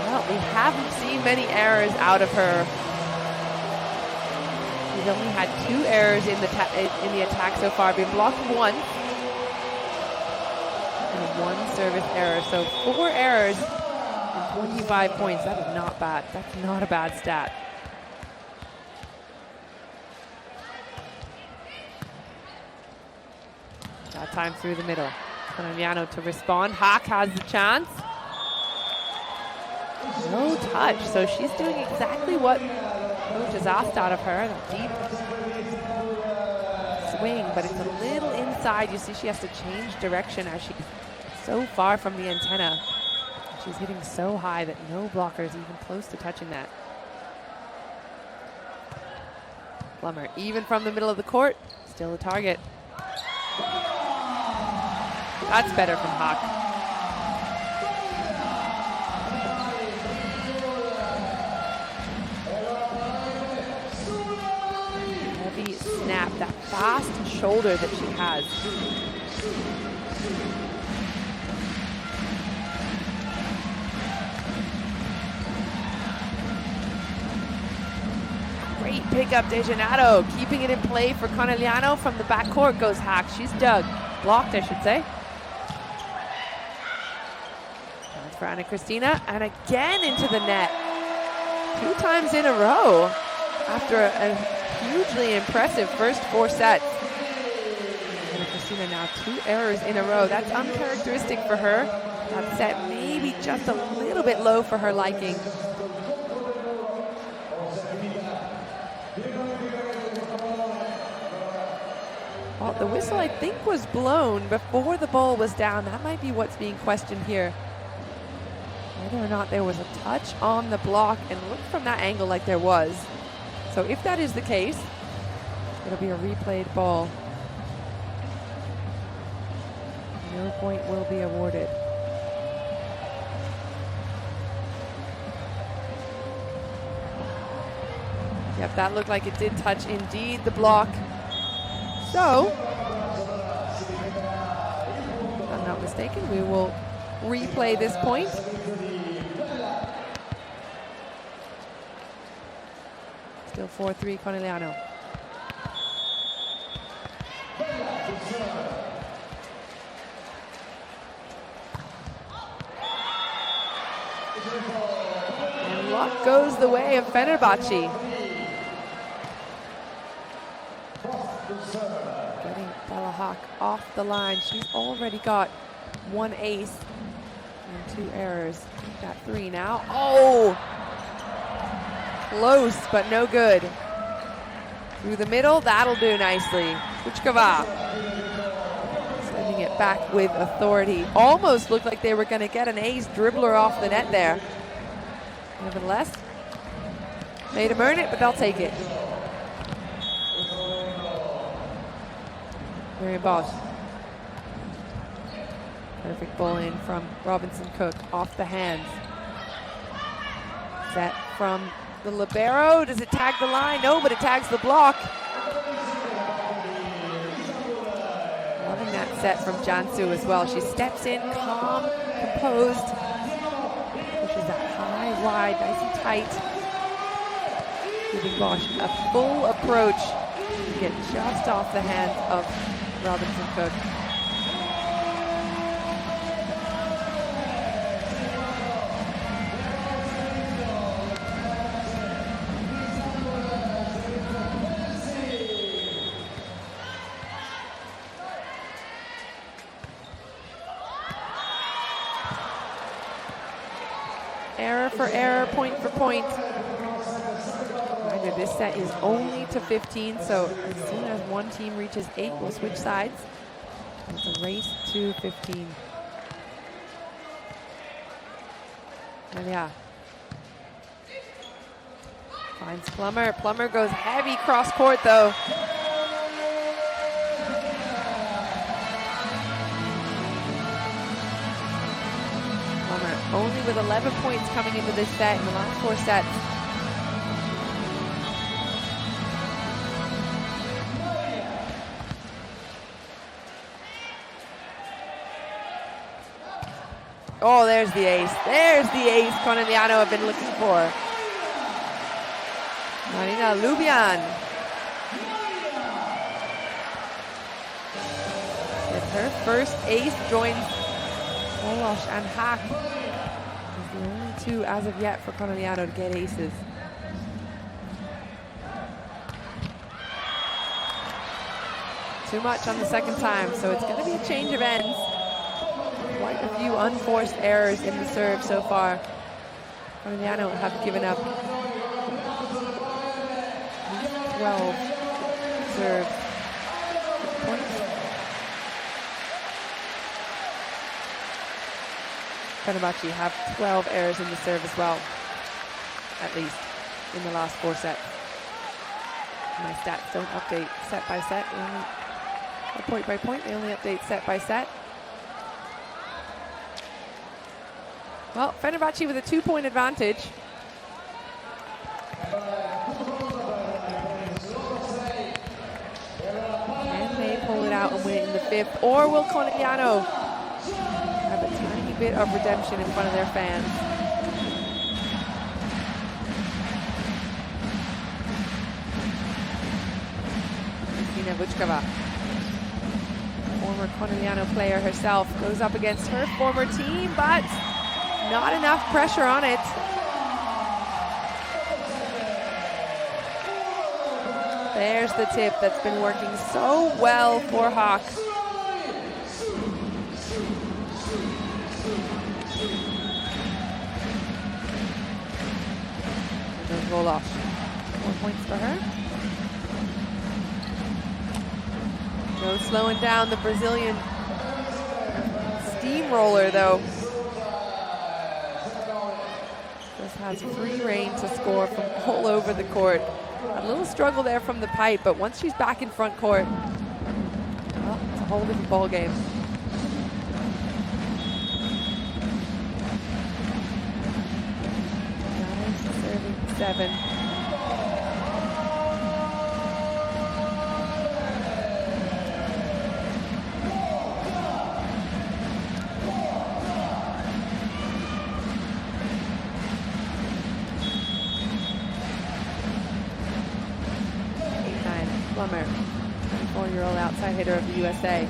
Well, we haven't seen many errors out of her. She's only had 2 errors in the attack so far. Been blocked once. And 1 service error. So 4 errors and 25 points. That is not bad. That's not a bad stat. Shots time through the middle. Conegliano to respond. Haak has the chance. No touch, so she's doing exactly what coach has asked out of her. The deep swing, but it's a little inside. You see she has to change direction as she's so far from the antenna. She's hitting so high that no blocker is even close to touching that. Plummer, even from the middle of the court, still a target. That's better from Haak. Heavy snap, that fast shoulder that she has. Great pickup, Dejanado, keeping it in play for Conegliano. From the backcourt goes Haak. She's dug. Blocked, I should say. Chance for Anna Cristina, and again into the net. 2 times in a row after a hugely impressive first 4 sets. Anna Cristina now 2 errors in a row. That's uncharacteristic for her. That set maybe just a little bit low for her liking. Well, the whistle, I think, was blown before the ball was down. That might be what's being questioned here. Whether or not there was a touch on the block, and look from that angle like there was. So if that is the case, it'll be a replayed ball. 0 point will be awarded. Yep, that looked like it did touch indeed the block. So, if I'm not mistaken, we will replay this point. Still 4-3 Conegliano. And luck goes the way of Fenerbahce. Getting Bella Haak off the line. She's already got 1 ace and 2 errors. Got 3 now. Oh! Close, but no good. Through the middle, that'll do nicely. Kuchkova sending it back with authority. Almost looked like they were going to get an ace dribbler off the net there. Nevertheless, made them earn it, but they'll take it. Miriam Bosch. Perfect ball in from Robinson Cook off the hands. Set from the libero. Does it tag the line? No, but it tags the block. Loving that set from Jansu as well. She steps in calm, composed. Pushes that high, wide, nice and tight. Giving Bosch a full approach to get just off the hands of Robinson Cook. Error for error, point for point. Reminder, this set is only to 15, so as soon as one team reaches 8, we'll switch sides. It's a race to 15. Maria finds Plummer. Plummer goes heavy cross court though. Plummer only with 11 points coming into this set in the last 4 sets. Oh, there's the ace. There's the ace Conegliano have been looking for. Marina Lubian. With her first ace, joins Olosh and Haak. Is the only 2 as of yet for Conegliano to get aces. too much on the second time, so it's going to be a change of ends. Quite a few unforced errors in the serve so far. Conegliano have given up 12 serve points. Fenerbahce have 12 errors in the serve as well, at least in the last 4 sets. My stats don't update set by set, or point by point, they only update set by set. Well, Fenerbahce with a 2-point advantage. Can they pull it out and win it in the 5th? Or will Conegliano have a tiny bit of redemption in front of their fans? Vučkova, former Conegliano player herself, goes up against her former team, but not enough pressure on it. There's the tip that's been working so well for Hawk. There's Roloff. 4 points for her. No slowing down the Brazilian steamroller, though. Just has free reign to score from all over the court. A little struggle there from the pipe, but once she's back in front court, well, it's a whole different ball game. Serving 7. Plummer, 24-year-old outside hitter of the USA.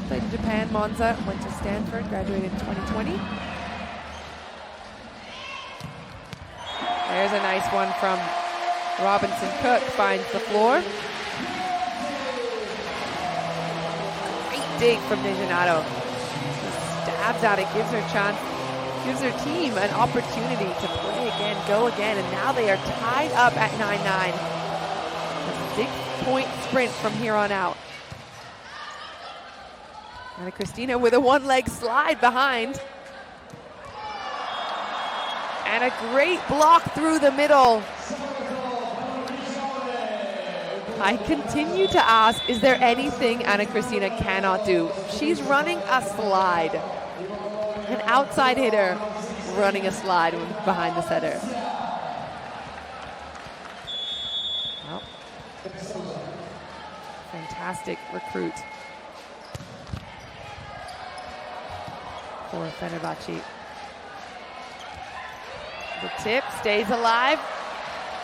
Played in Japan, Monza, went to Stanford, graduated in 2020. There's a nice one from Robinson Cook, finds the floor. Great dig from Nijanado. Stabs at it, gives her a chance, gives her team an opportunity to play again, go again, and now they are tied up at 9-9. 6-point sprint from here on out. Ana Cristina with a one-leg slide behind. And a great block through the middle. I continue to ask, is there anything Ana Cristina cannot do? She's running a slide. An outside hitter running a slide behind the setter. Fantastic recruit for Fenerbahce. The tip stays alive.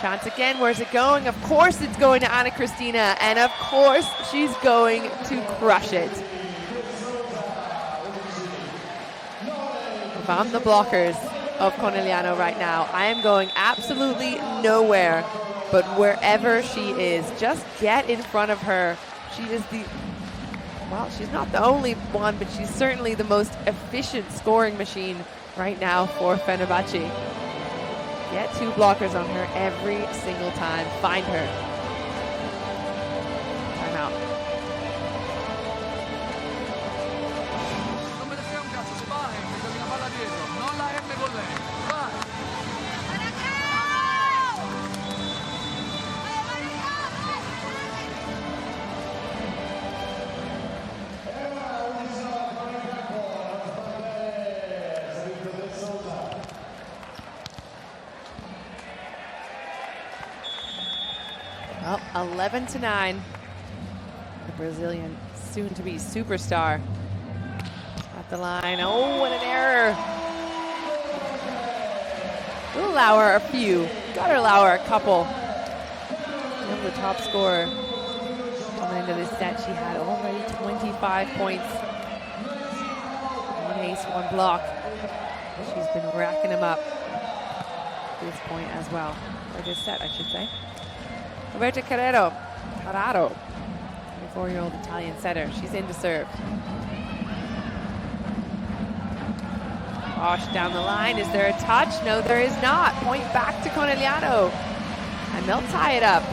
Chance again, where's it going? Of course it's going to Ana Cristina, and of course she's going to crush it. If I'm the blockers of Conegliano right now, I am going absolutely nowhere but wherever she is. Just get in front of her. She is well, she's not the only one, but she's certainly the most efficient scoring machine right now for Fenerbahce. Get 2 blockers on her every single time. Find her. Timeout. Non me ne frega un cazzo, se va che giochi la palla dietro, non la M con lei. Vai! Well, 11-9. The Brazilian soon-to-be superstar at the line. Oh, what an error! We'll allow her a few. Gotta allow her a couple. And the top scorer coming into this set, she had already 25 points. 1 ace, 1 block. She's been racking them up at this point as well. Or this set, I should say. Roberta Carraro, 24-year-old Italian setter. She's in to serve. Bosch down the line. Is there a touch? No, there is not. Point back to Conegliano. And they'll tie it up.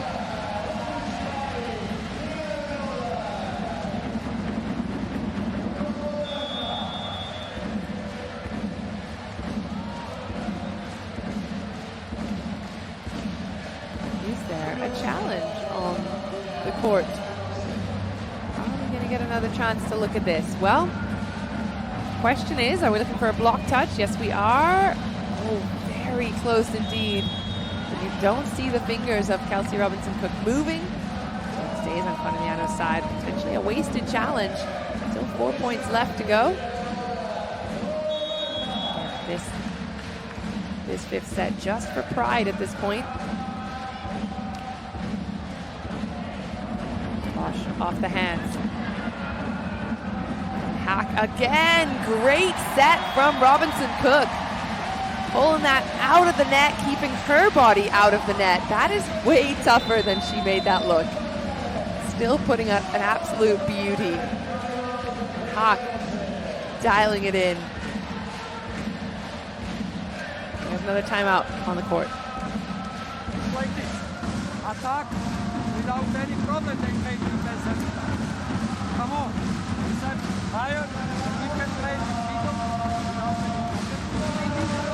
Is there a challenge on the court? Are we going to get another chance to look at this? Well, question is, are we looking for a block touch? Yes, we are. Oh, very close indeed. But you don't see the fingers of Kelsey Robinson-Cook moving. It stays on Conegliano's side. Potentially a wasted challenge. Still 4 points left to go. Yeah, this fifth set just for pride at this point. Bosch off the hands. Hack again. Great set from Robinson-Cook. Pulling that out of the net, keeping her body out of the net. That is way tougher than she made that look. Still putting up an absolute beauty. Hack dialing it in. There's another timeout on the court. Like this. Attack without any problem. They make the best every time. Come on. Set higher. You can play with people without any problem.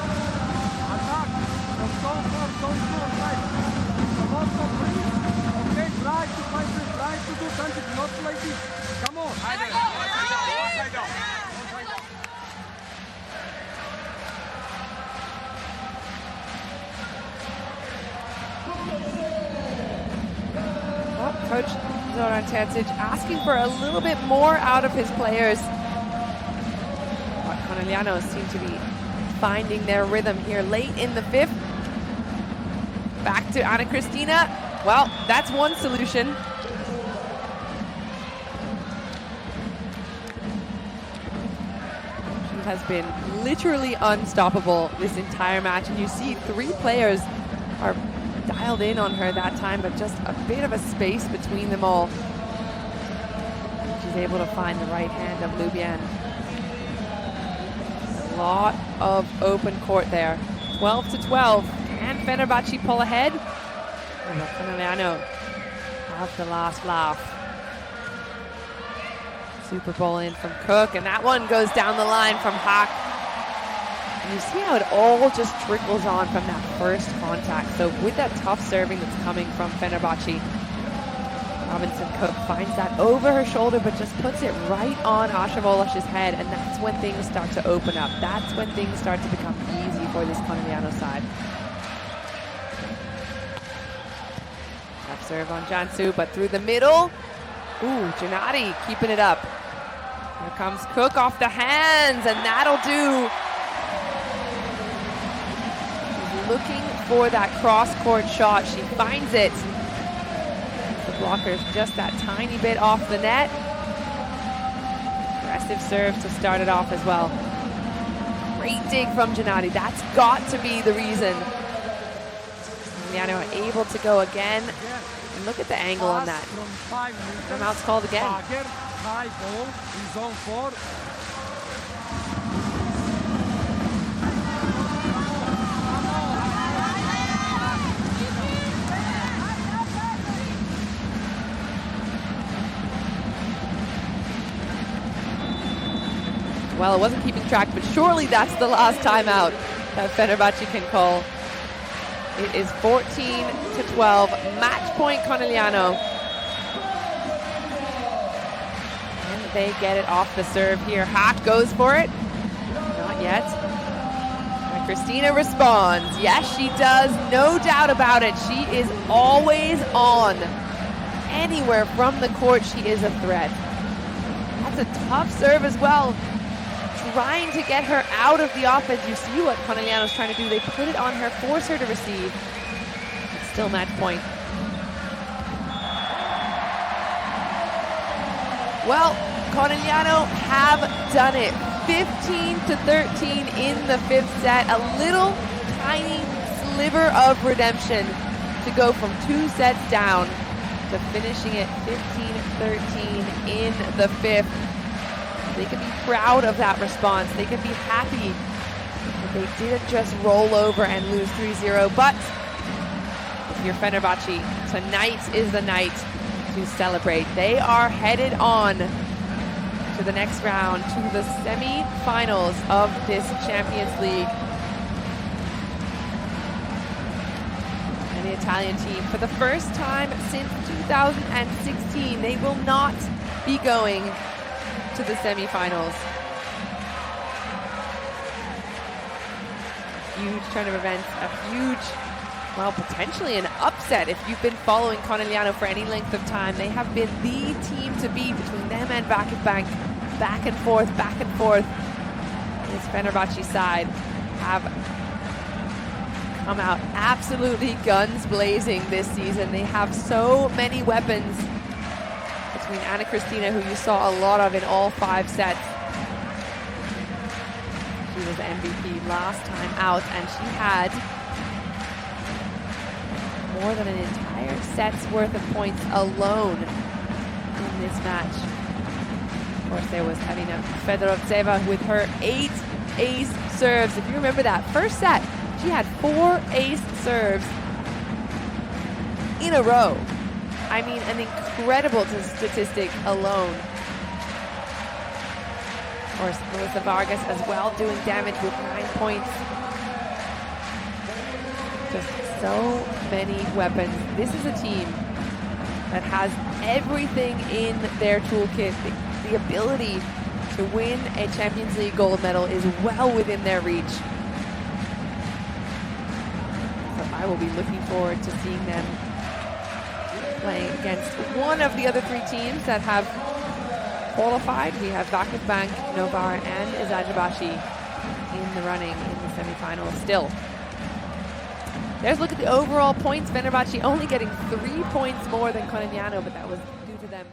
Attack. From zone 4, zone 2, right. Come on, so please. Okay, try to find this, try to do something, not like this. Come on. Well, Coach Zoran Terzic asking for a little bit more out of his players. But Conegliano seem to be finding their rhythm here late in the fifth. Back to Anna Cristina. Well, that's one solution. She has been literally unstoppable this entire match, and you see three players are dialed in on her that time, but just a bit of a space between them all. She's able to find the right hand of Lubian. A lot of open court there. 12-12. Can Fenerbahce pull ahead? Or will Conegliano have the last laugh? Super Bowl in from Cook, and that one goes down the line from Hack. And you see how it all just trickles on from that first contact. So with that tough serving that's coming from Fenerbahce, Robinson-Cook finds that over her shoulder, but just puts it right on Asha Volash's head, and that's when things start to open up. That's when things start to become easy for this Conegliano side. Tough serve on Jansu, but through the middle. Ooh, Gennady keeping it up. Here comes Cook off the hands, and that'll do. She's looking for that cross-court shot. She finds it. The blocker's just that tiny bit off the net. Aggressive serve to start it off as well. Great dig from Gennady. That's got to be the reason. Conegliano able to go again. And look at the angle on that. Timeout's called again. High ball in zone 4. Well, it wasn't keeping track, but surely that's the last timeout that Fenerbahce can call. It is 14-12, match point Conegliano. And they get it off the serve here. Hack goes for it. Not yet. And Cristina responds. Yes, she does. No doubt about it. She is always on. Anywhere from the court, she is a threat. That's a tough serve as well. Trying to get her out of the offense. You see what Conegliano's trying to do. They put it on her, force her to receive. It's still match point. Well, Conegliano have done it. 15-13 in the fifth set. A little tiny sliver of redemption to go from 2 sets down to finishing it 15-13 in the fifth. They can be proud of that response. They can be happy that they didn't just roll over and lose 3-0. But if you're Fenerbahce, tonight is the night to celebrate. They are headed on to the next round, to the semi-finals of this Champions League. And the Italian team, for the first time since 2016, they will not be going to the semi-finals. Huge turn of events, a huge, well, potentially an upset if you've been following Conegliano for any length of time. They have been the team to beat between them and Vakif, back and forth, back and forth. This Fenerbahce side have come out absolutely guns blazing this season. They have so many weapons between Anna Cristina, who you saw a lot of in all 5 sets. She was MVP last time out, and she had more than an entire set's worth of points alone in this match. Of course, there was Fedorovtseva with her 8 ace serves. If you remember that first set, she had 4 ace serves in a row. I mean, an incredible statistic alone. Of course, Melissa Vargas as well doing damage with 9 points. Just so many weapons. This is a team that has everything in their toolkit. The ability to win a Champions League gold medal is well within their reach. So I will be looking forward to seeing them playing against one of the other 3 teams that have qualified. We have Vakif, Novara, and Eczacıbaşı in the running in the semifinals still. There's a look at the overall points. Fenerbahce only getting 3 points more than Conegliano, but that was due to them